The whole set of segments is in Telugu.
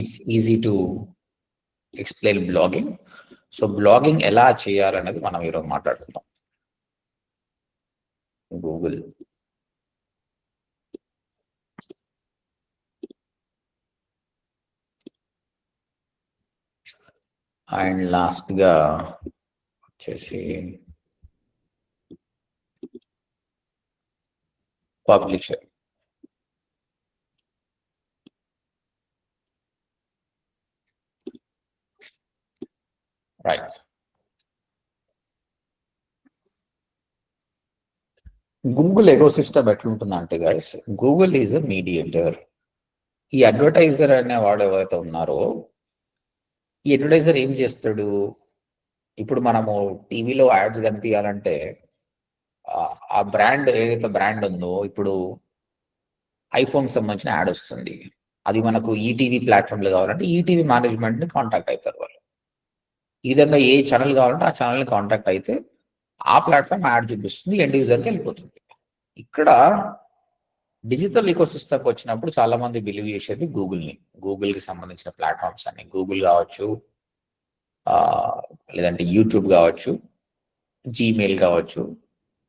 it's easy to explain blogging. So blogging ఎలా చేయాలనేది మనం ఈరోజు మాట్లాడుకుందాం. గూగుల్ అండ్ లాస్ట్ గా వచ్చేసి పబ్లిషర్. రైట్. గూగుల్ ఎకోసిస్టమ్ ఎట్లుంటుందంటే guys, Google is a mediator. ఈ అడ్వర్టైజర్ అనే వాడు ఎవరైతే ఉన్నారో, ఈ అడ్వర్టైజర్ ఏం చేస్తాడు? ఇప్పుడు మనము టీవీలో యాడ్స్ కనిపించాలంటే ఆ బ్రాండ్ ఏదైతే బ్రాండ్ ఉందో, ఇప్పుడు ఐఫోన్ సంబంధించిన యాడ్ వస్తుంది, అది మనకు ఈటీవీ ప్లాట్ఫామ్లో కావాలంటే ఈటీవీ మేనేజ్మెంట్ని కాంటాక్ట్ అవుతారు వాళ్ళు. ఈ విధంగా ఏ ఛానల్ కావాలంటే ఆ ఛానల్ని కాంటాక్ట్ అయితే ఆ ప్లాట్ఫామ్ యాడ్ చూపిస్తుంది, ఎండ్ యూజర్కి వెళ్ళిపోతుంది. ఇక్కడ డిజిటల్ ఈకోసిస్టమ్కి వచ్చినప్పుడు చాలా మంది బిలీవ్ చేసేది గూగుల్కి సంబంధించిన ప్లాట్ఫామ్స్ అన్ని, గూగుల్ కావచ్చు, లేదంటే యూట్యూబ్ కావచ్చు, జీమెయిల్ కావచ్చు,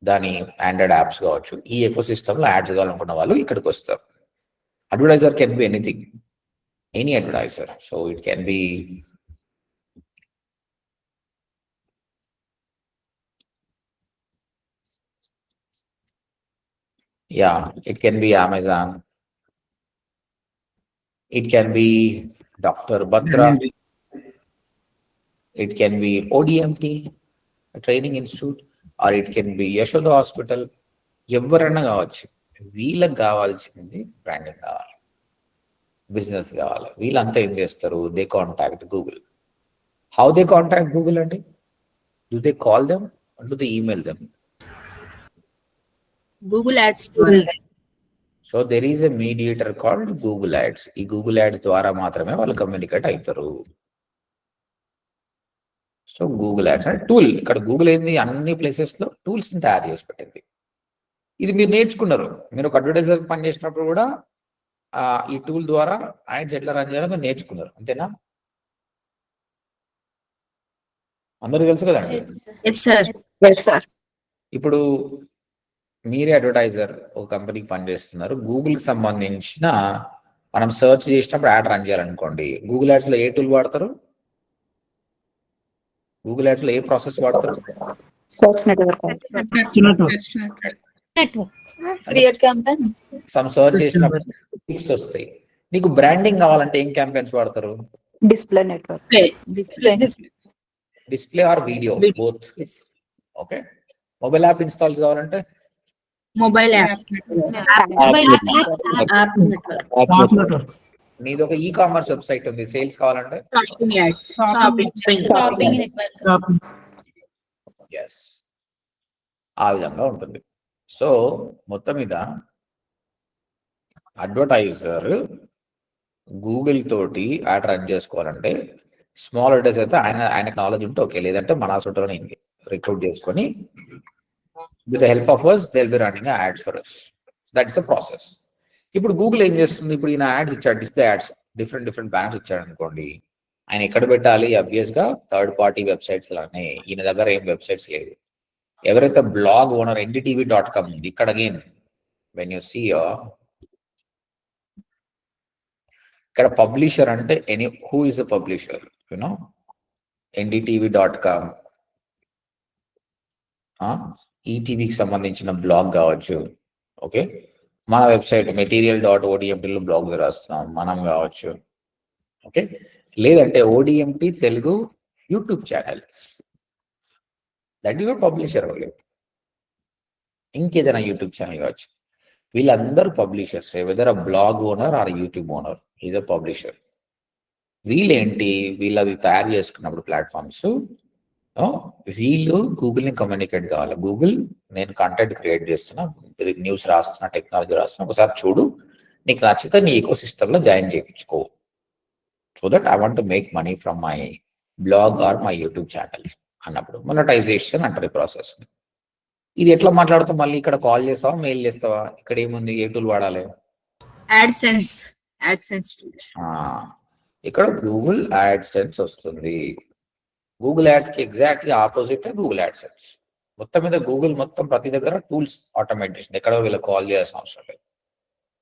దాని ఆండ్రాయిడ్ యాప్స్ కావచ్చు, ఈ ఎకోసిస్టమ్లో యాడ్స్ కావాలనుకున్న వాళ్ళు ఇక్కడికి వస్తారు. Advertiser can be anything, any advertiser. So it can be it can be Amazon, it can be Dr. Batra, it can be ODMT, a training institute, or it can be Yashoda Hospital. ఎవరైనా కావచ్చు, వీళ్ళకి కావాల్సింది బ్రాండింగ్ కావాలి, బిజినెస్ కావాలి. వీళ్ళంతా ఏం చేస్తారు? They contact Google. How they contact Google అండి? Do they call them or do they email them? Google Ads. So there is a mediator called Google ads. ఈ గూగుల్ యాడ్స్ ద్వారా మాత్రమే వాళ్ళు కమ్యూనికేట్ అవుతారు. సో గూగుల్ యాడ్స్ అంటే టూల్. ఇక్కడ గూగుల్ ఏంది, అన్ని ప్లేసెస్ లో టూల్స్ ని తయారు చేసి పెట్టింది. ఇది మీరు నేర్చుకున్నారు. మీరు ఒక అడ్వర్టైజర్ పని చేసినప్పుడు కూడా ఈ టూల్ ద్వారా యాడ్స్ ఎట్లా రన్ చేయాలో మీరు నేర్చుకున్నారు, అంతేనా? అందరూ తెలుసు కదండి. ఇప్పుడు మీరే అడ్వర్టైజర్ ఒక కంపెనీకి పనిచేస్తున్నారు, గూగుల్కి సంబంధించిన మనం సర్చ్ చేసినప్పుడు యాడ్ రన్ చేయాలనుకోండి, గూగుల్ యాడ్స్ లో ఏ టూల్ వాడతారు? గూగుల్ యాడ్స్ లో ఏ ప్రాసెస్ వాడతారు? Search network. Create campaign. Some search చేసినప్పుడు పిక్స్ వస్తాయి. నీకు బ్రాండింగ్ కావాలంటే ఏం క్యాంపెయిన్స్ వాడతారు? Display network. Display or video, both. Okay. Mobile app install కావాలంటే మొబైల్ యాప్. నీది ఒక ఈ కామర్స్ వెబ్సైట్ ఉంది, సేల్స్ కావాలంటే ఎస్, ఆ విధంగా ఉంటుంది. సో మొత్తం మీద అడ్వర్టైజర్ గూగుల్ తోటి యాడ్ రన్ చేసుకోవాలంటే, స్మాల్ అడ్వర్టైజర్ అయితే ఆయనకు నాలెడ్జ్ ఉంటే ఓకే, లేదంటే మన సొంతలోనే రిక్రూట్ చేసుకొని with the help of us they'll be running ads for us. That's the process. ఇప్పుడు గూగుల్ ఏం చేస్తుంది? ఇప్పుడు ఈయన యాడ్స్ ఇచ్చాడు, డిస్ప్లే యాడ్స్, డిఫరెంట్ బ్యానర్స్ ఇచ్చాడు అనుకోండి, ఆయన ఎక్కడ పెట్టాలి? అబ్వియస్ గా థర్డ్ పార్టీ వెబ్సైట్స్ లానే. ఈయన దగ్గర ఏం వెబ్సైట్స్ లేదు. ఎవరైతే బ్లాగ్ ఓనర్ ndtv.com ఉంది, ఇక్కడ అగైన్ వెన్ యూ సీ ఇక్కడ పబ్లిషర్ అంటే any who is a publisher, you know ndtv.com, ఈటీవీకి సంబంధించిన బ్లాగ్ కావచ్చు. ఓకే, మన వెబ్సైట్ material.odmt బ్లాగ్ రాస్తున్నాం మనం కావచ్చు. ఓకే, లేదంటే ODMT Telugu YouTube channel, that is publisher. ఇంకేదైనా యూట్యూబ్ ఛానల్ కావచ్చు. వీళ్ళందరూ publishers. Whether a blog owner or YouTube owner is a publisher. వీళ్ళేంటి, వీళ్ళది తయారు చేసుకున్నప్పుడు ప్లాట్ఫామ్స్, వీళ్ళు గూగుల్ని కమ్యూనికేట్ కావాలి. గూగుల్, నేను కంటెంట్ క్రియేట్ చేస్తున్నా, న్యూస్ రాస్తున్నా, టెక్నాలజీ రాస్తున్నా, ఒకసారి చూడు, నీకు నచ్చితే నీ ఈకోసిస్టమ్ లో జాయిన్ చేయించుకో. So that I want to make money from my blog or my YouTube channel అన్నప్పుడు మొనటైజేషన్ అంటారు ఈ ప్రాసెస్. ఇది ఎట్లా మాట్లాడుతావు? మళ్ళీ ఇక్కడ కాల్ చేస్తావా, మెయిల్ చేస్తావా? ఇక్కడ ఏముంది, ఏ టూల్ వాడాలి? AdSense. ఇక్కడ గూగుల్ యాడ్సెన్స్ వస్తుంది. గూగుల్ యాడ్స్ కి ఎగ్జాక్ట్లీ ఆపోజిట్ గూగుల్ యాడ్సెన్స్. మొత్తం మీద గూగుల్ మొత్తం ప్రతి దగ్గర టూల్స్ ఆటోమేట్ చేసింది, ఎక్కడ వీళ్ళకి కాల్ చేయాల్సిన అవసరం లేదు.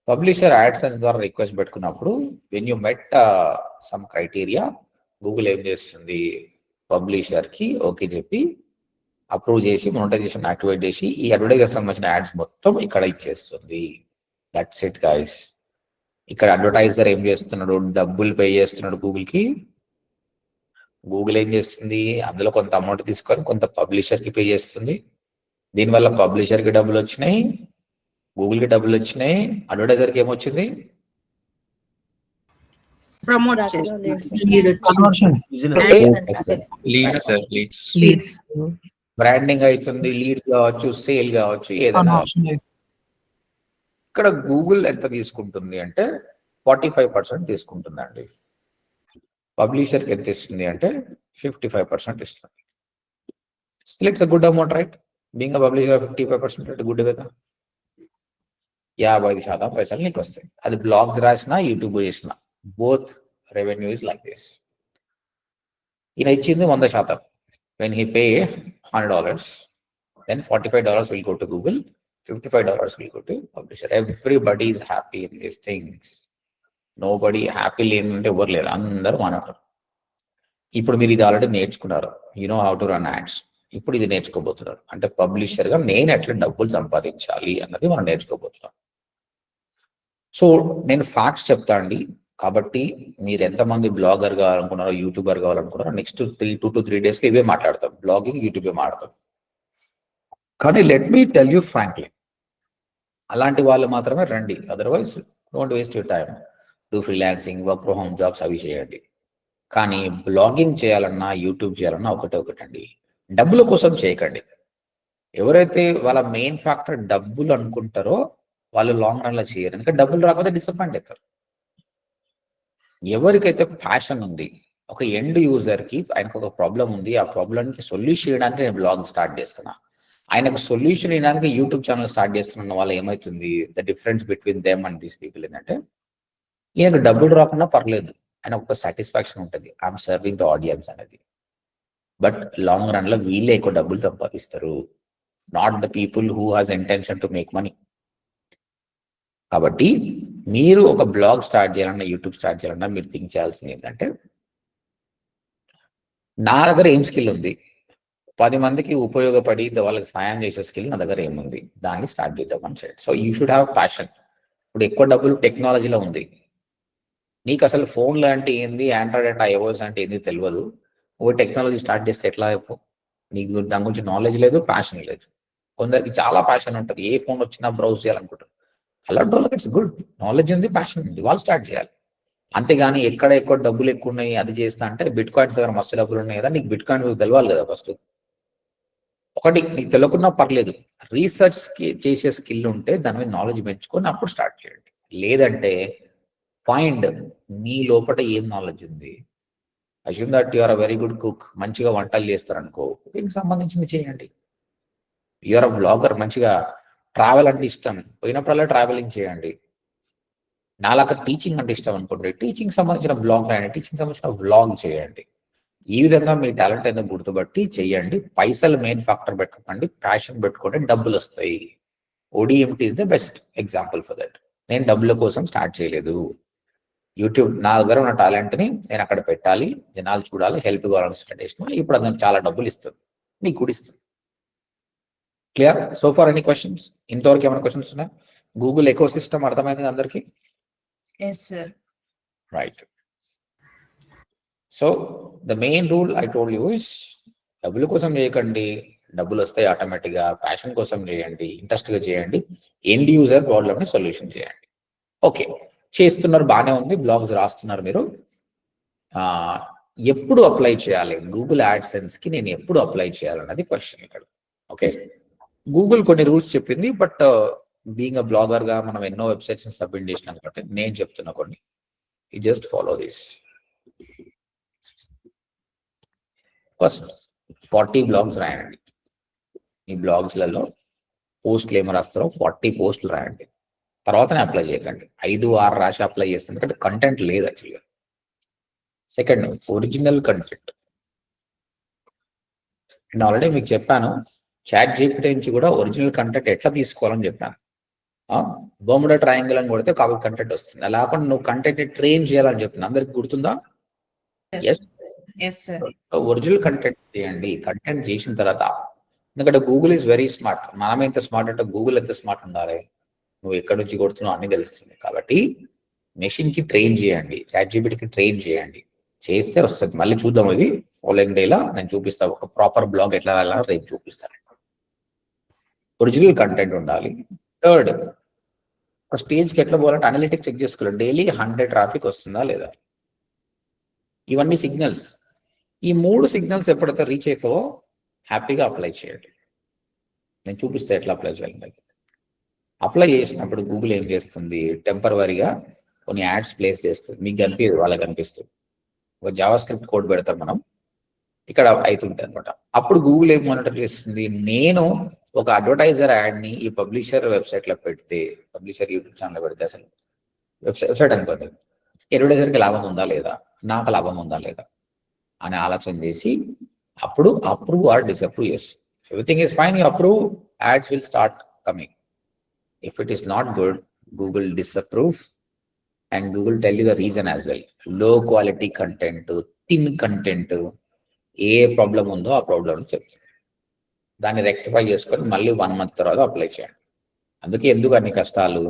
పబ్లిషర్ యాడ్సెన్స్ ద్వారా రిక్వెస్ట్ పెట్టుకున్నప్పుడు when you met some criteria, Google ఏం చేస్తుంది, పబ్లిషర్ కి ఓకే చెప్పి అప్రూవ్ చేసి మోనటైజేషన్ యాక్టివేట్ చేసి ఈ అడ్వర్టైజర్ సంబంధించిన యాడ్స్ మొత్తం ఇక్కడ ఇచ్చేస్తుంది. That's it guys. ఇక్కడ అడ్వర్టైజర్ ఏం చేస్తున్నాడు, డబ్బులు పే చేస్తున్నాడు గూగుల్ కి. గూగుల్ ఏం చేస్తుంది, అందులో కొంత అమౌంట్ తీసుకొని కొంత పబ్లిషర్ కి పే చేస్తుంది. దీనివల్ల పబ్లిషర్ కి డబ్బులు వచ్చినాయి, గూగుల్ కి డబ్బులు వచ్చినాయి, అడ్వర్టైజర్ కి ఏమొచ్చింది, ప్రమోట్ లీడ్స్ బ్రాండింగ్ అవుతుంది, లీడ్స్ కావచ్చు, సేల్ కావచ్చు, ఏదైనా. ఇక్కడ గూగుల్ ఎంత తీసుకుంటుంది అంటే 45% తీసుకుంటుందండి. పబ్లిషర్కి ఎంత ఇస్తుంది అంటే 55% ఇస్తుంది. Still it's a good amount right, being a publisher 55% అంటే గుడ్ కదా. 55% పైసలు నీకు వస్తాయి. అది బ్లాగ్స్ రాసినా యూట్యూబ్ చేసిన both revenue is like this. ఈయన ఇచ్చింది 100%. when he pay $100, then $45 will go to Google, $55 will go to publisher. Everybody is happy in these things. Nobody happy లేనంటే ఎవరు లేరు, అందరూ మనరు. ఇప్పుడు మీరు ఇది ఆల్రెడీ నేర్చుకున్నారు, you know how to run ads. ఇప్పుడు ఇది నేర్చుకోబోతున్నారు, అంటే పబ్లిషర్ గా నేను ఎట్లా డబ్బులు సంపాదించాలి అన్నది మనం నేర్చుకోబోతున్నాం. సో నేను ఫ్యాక్ట్స్ చెప్తా అండి. కాబట్టి మీరు ఎంతమంది blogger కావాలనుకున్నారో, YouTuber కావాలనుకున్నారో, next 2 to 3 days ఇవే మాట్లాడతాం, బ్లాగింగ్, యూట్యూబ్ మాట్లాడతాం. కానీ let me tell you frankly, అలాంటి వాళ్ళు మాత్రమే రండి. Otherwise don't waste your time. Do freelancing, work from home jobs అవి చేయండి. కానీ బ్లాగింగ్ చేయాలన్నా, యూట్యూబ్ చేయాలన్నా ఒకటండి, డబ్బుల కోసం చేయకండి. ఎవరైతే వాళ్ళ మెయిన్ ఫ్యాక్టర్ డబ్బులు అనుకుంటారో వాళ్ళు లాంగ్ రన్ లో చేయరు, ఎందుకంటే డబ్బులు రాకపోతే డిసప్పాయింట్ అవుతారు. ఎవరికైతే ప్యాషన్ ఉంది, ఒక ఎండ్ యూజర్ కి ఆయనకు ఒక ప్రాబ్లం ఉంది, ఆ ప్రాబ్లంకి సొల్యూషన్ చేయడానికి నేను బ్లాగ్ స్టార్ట్ చేస్తున్నా, ఆయనకు సొల్యూషన్ ఇవ్వడానికి యూట్యూబ్ ఛానల్ స్టార్ట్ చేస్తున్న వాళ్ళు ఏమవుతుంది, the difference between them and these people ఏంటంటే, ఈయనకు డబ్బులు రాకుండా పర్లేదు, ఆయన ఒక సాటిస్ఫాక్షన్ ఉంటుంది, ఐఎమ్ సర్వింగ్ ద ఆడియన్స్ అనేది. బట్ లాంగ్ రన్ లో వీళ్ళే ఎక్కువ డబ్బులు సంపాదిస్తారు, not the people who has intention to make money. కాబట్టి మీరు ఒక బ్లాగ్ స్టార్ట్ చేయాలన్నా, యూట్యూబ్ స్టార్ట్ చేయాలన్నా మీరు థింక్ చేయాల్సింది ఏంటంటే, నా దగ్గర ఏం స్కిల్ ఉంది, 10 మందికి ఉపయోగపడి వాళ్ళకి సాయం చేసే స్కిల్ నా దగ్గర ఏముంది, దాన్ని స్టార్ట్ చేద్దామని చెప్పి. So you should have passion. ఇప్పుడు ఎక్కువ డబ్బులు టెక్నాలజీలో ఉంది, నీకు అసలు ఫోన్ లాంటి ఏంది, ఆండ్రాయిడ్ అంటే ఐఓఎస్ అంటే ఏంది తెలియదు, ఓ టెక్నాలజీ స్టార్ట్ చేస్తే ఎట్లా అయిపో, నీకు దాని గురించి నాలెడ్జ్ లేదు, ప్యాషన్ లేదు. కొందరికి చాలా ప్యాషన్ ఉంటుంది, ఏ ఫోన్ వచ్చినా బ్రౌజ్ చేయాలనుకుంటారు. అలాంటి వాళ్ళకి ఇట్స్ గుడ్, నాలెడ్జ్ ఉంది, ప్యాషన్ ఉంది, వాళ్ళు స్టార్ట్ చేయాలి. అంతేగాని ఎక్కడ ఎక్కువ డబ్బులు ఎక్కువ ఉన్నాయి అది చేస్తా అంటే, బిట్ కాయిన్స్ దగ్గర మస్తు డబ్బులు ఉన్నాయి కదా, నీకు బిట్ కాయిన్ తెలవాలి కదా ఫస్ట్. ఒకటి నీకు తెలియకున్నా పర్లేదు, రీసెర్చ్ చేసే స్కిల్ ఉంటే దాని మీద నాలెడ్జ్ పెంచుకొని అప్పుడు స్టార్ట్ చేయండి. లేదంటే ఫైండ్ మీ లోపల ఏం నాలెడ్జ్ ఉంది. Assume that you are a very good cook, మంచిగా వంటలు చేస్తారనుకో, కుకింగ్ సంబంధించింది చేయండి. యు ఆర్ అ బ్లాగర్, మంచిగా ట్రావెల్ అంటే ఇష్టం, పోయినప్పుడల్లా ట్రావెలింగ్ చేయండి. నాలాగా టీచింగ్ అంటే ఇష్టం అనుకోండి, టీచింగ్ సంబంధించిన బ్లాగ్ రాయండి, టీచింగ్ సంబంధించిన బ్లాగ్ చేయండి. ఈ విధంగా మీ టాలెంట్ ఏదో గుర్తుపట్టి చెయ్యండి. పైసలు మెయిన్ ఫ్యాక్టర్ పెట్టుకోండి, ప్యాషన్ పెట్టుకోండి, డబ్బులు వస్తాయి. ODMT is the best example for that. నేను డబ్బుల కోసం స్టార్ట్ చేయలేదు, యూట్యూబ్ నా దగ్గర ఉన్న టాలెంట్ని నేను అక్కడ పెట్టాలి, జనాలు చూడాలి, హెల్ప్ కావాలని స్టార్ట్ చేసిన. ఇప్పుడు అది చాలా డబ్బులు ఇస్తుంది, నీకు కూడా ఇస్తుంది. Clear? So far any questions? ఇంతవరకు ఏమైనా క్వశ్చన్స్ ఉన్నాయి? గూగుల్ ఎకో సిస్టమ్ అర్థమైంది అందరికి? Yes, sir. Right. So the main rule I told you is, డబ్బుల కోసం చేయకండి, డబ్బులు వస్తాయి ఆటోమేటిక్గా. ప్యాషన్ కోసం చేయండి, ఇంట్రెస్ట్ గా చేయండి, ఎండ్ యూజర్ ప్రాబ్లమ్ని సొల్యూషన్ చేయండి. ఓకే, చేస్తున్నారు, బాగానే ఉంది, బ్లాగ్స్ రాస్తున్నారు మీరు. ఎప్పుడు అప్లై చేయాలి గూగుల్ యాడ్సెన్స్ కి, నేను ఎప్పుడు అప్లై చేయాలన్నది క్వశ్చన్ ఇక్కడ. ఓకే, గూగుల్ కొన్ని రూల్స్ చెప్పింది, బట్ బీయింగ్ అ బ్లాగర్ గా మనం ఎన్నో వెబ్సైట్స్ సబ్మిట్ చేసినాం కాబట్టి నేను చెప్తున్నా కొన్ని. You just follow this. First 40 blogs రాయండి. ఈ బ్లాగ్స్లలో పోస్టులు ఏమో రాస్తారో 40 పోస్టులు రాయండి. తర్వాతనే అప్లై చేయకండి. 5-6 రాసి అప్లై చేస్తుంది, ఎందుకంటే కంటెంట్ లేదు యాక్చువల్గా. Second, original content. నేను ఆల్రెడీ మీకు చెప్పాను, చాట్ జీపీటీ నుంచి కూడా ఒరిజినల్ కంటెంట్ ఎట్లా తీసుకోవాలని చెప్పాను. బొమ్మడ ట్రయాంగిల్ అని కొడితే కాపీ కంటెంట్ వస్తుంది. అలా కాకుండా నువ్వు కంటెంట్ ట్రైన్ చేయాలని చెప్తున్నా. అందరికి గుర్తుందా? ఎస్, ఒరిజినల్ కంటెంట్ చేయండి. కంటెంట్ చేసిన తర్వాత, ఎందుకంటే గూగుల్ ఈజ్ వెరీ స్మార్ట్. మనం ఎంత స్మార్ట్ అంటే గూగుల్ ఎంత స్మార్ట్ ఉండాలి. నువ్వు ఎక్కడి నుంచి కొడుతున్నావు అన్ని తెలుస్తుంది. కాబట్టి మెషిన్ కి ట్రైన్ చేయండి, చాట్ జీపీటీకి ట్రైన్ చేయండి. చేస్తే వస్తుంది. మళ్ళీ చూద్దాం, ఇది ఫాలోయింగ్ డేలా నేను చూపిస్తాను. ఒక ప్రాపర్ బ్లాగ్ ఎట్లా రాయాలో రేపు చూపిస్తాను. ఒరిజినల్ కంటెంట్ ఉండాలి. థర్డ్, ఒక స్టేజ్కి ఎట్లా పోవాలంటే అనలిటిక్స్ చెక్ చేసుకోవాలి. డైలీ 100 ట్రాఫిక్ వస్తుందా లేదా. ఇవన్నీ సిగ్నల్స్. ఈ 3 సిగ్నల్స్ ఎప్పుడైతే రీచ్ అవుతావో హ్యాపీగా అప్లై చేయండి. నేను చూపిస్తే ఎట్లా అప్లై చేయాలి. అప్లై చేసినప్పుడు గూగుల్ ఏం చేస్తుంది, టెంపరవరీగా కొన్ని యాడ్స్ ప్లేస్ చేస్తుంది. మీకు కనిపించదు, వాళ్ళకి కనిపిస్తుంది. ఒక జావా స్క్రిప్ట్ కోడ్ పెడతాం మనం, ఇక్కడ అవుతుంటుంది అనమాట. అప్పుడు గూగుల్ ఏం మానిటర్ చేస్తుంది, నేను ఒక అడ్వర్టైజర్ యాడ్ని ఈ పబ్లిషర్ వెబ్సైట్లో పెడితే, పబ్లిషర్ యూట్యూబ్ ఛానల్ పెడితే, అసలు వెబ్సైట్ అనుకోండి, అడ్వర్టైజర్కి లాభం ఉందా లేదా, నాకు లాభం ఉందా లేదా అని ఆలోచన చేసి అప్పుడు అప్రూవ్ ఆర్ డిసప్రూవ్ చేస్తుంది. Everything is fine, you approve, ads will start coming. If it is not good, Google disapprove and Google tell you the reason as well. Low quality content, thin content, A problem ఉందో ఆ ప్రాబ్లం చెప్తుంది. దాన్ని రెక్టిఫై చేసుకొని మళ్ళీ 1 month తర్వాత అప్లై చేయండి. అందుకే ఎందుకు అన్ని కష్టాలు,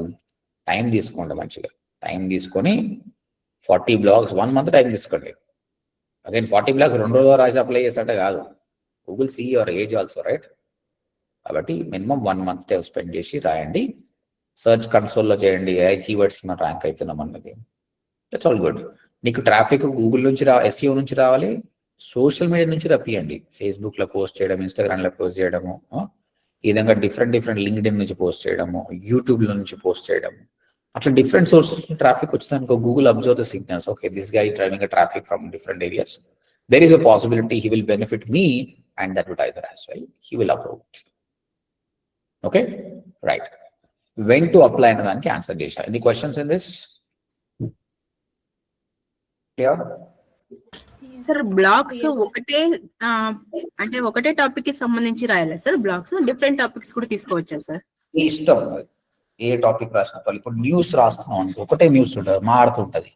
టైం తీసుకోండి. మంచిగా టైం తీసుకొని 40 blogs 1 month టైం తీసుకోండి. అగైన్ 40 blogs 2 రోజులు రాసి అప్లై చేసేట కాదు. Google see your age also, right? కాబట్టి మినిమం 1 month టైం స్పెండ్ చేసి రాయండి. సర్చ్ కన్సోల్లో చేయండి, ఏ కీవర్డ్స్కి మనం ర్యాంక్ అవుతున్నాం అన్నది. That's all good. నీకు ట్రాఫిక్ గూగుల్ నుంచి ఎస్ఈఓ నుంచి రావాలి, సోషల్ మీడియా నుంచి రప్పియండి. ఫేస్బుక్లో పోస్ట్ చేయడం, ఇన్స్టాగ్రామ్లో పోస్ట్ చేయడము, ఈ విధంగా డిఫరెంట్ లింక్డ్ఇన్ నుంచి పోస్ట్ చేయడము, యూట్యూబ్లో నుంచి పోస్ట్ చేయడము, అట్లా డిఫరెంట్ సోర్సెస్ ట్రాఫిక్ వచ్చిందనుకో Google observe the signals. Okay, this guy driving a traffic from different areas. There is a possibility he will benefit me and the advertiser as well. He will approve it. Okay, right. When to apply అనే దానికి ఆన్సర్ చేశారు. Any questions in this? Sir blogs ఒకటే అంటే ఒకటే టాపిక్ కి సంబంధించి రాయాలి సార్? బ్లాగ్స్ డిఫరెంట్ టాపిక్స్ కూడా తీసుకోవచ్చా సార్? మీ ఇష్టం, ఏ టాపిక్ రాసినప్పుడు. ఇప్పుడు న్యూస్ రాస్తున్నాం అనుకో, ఒకటే న్యూస్ ఉంటుంది, మారుతుంటది.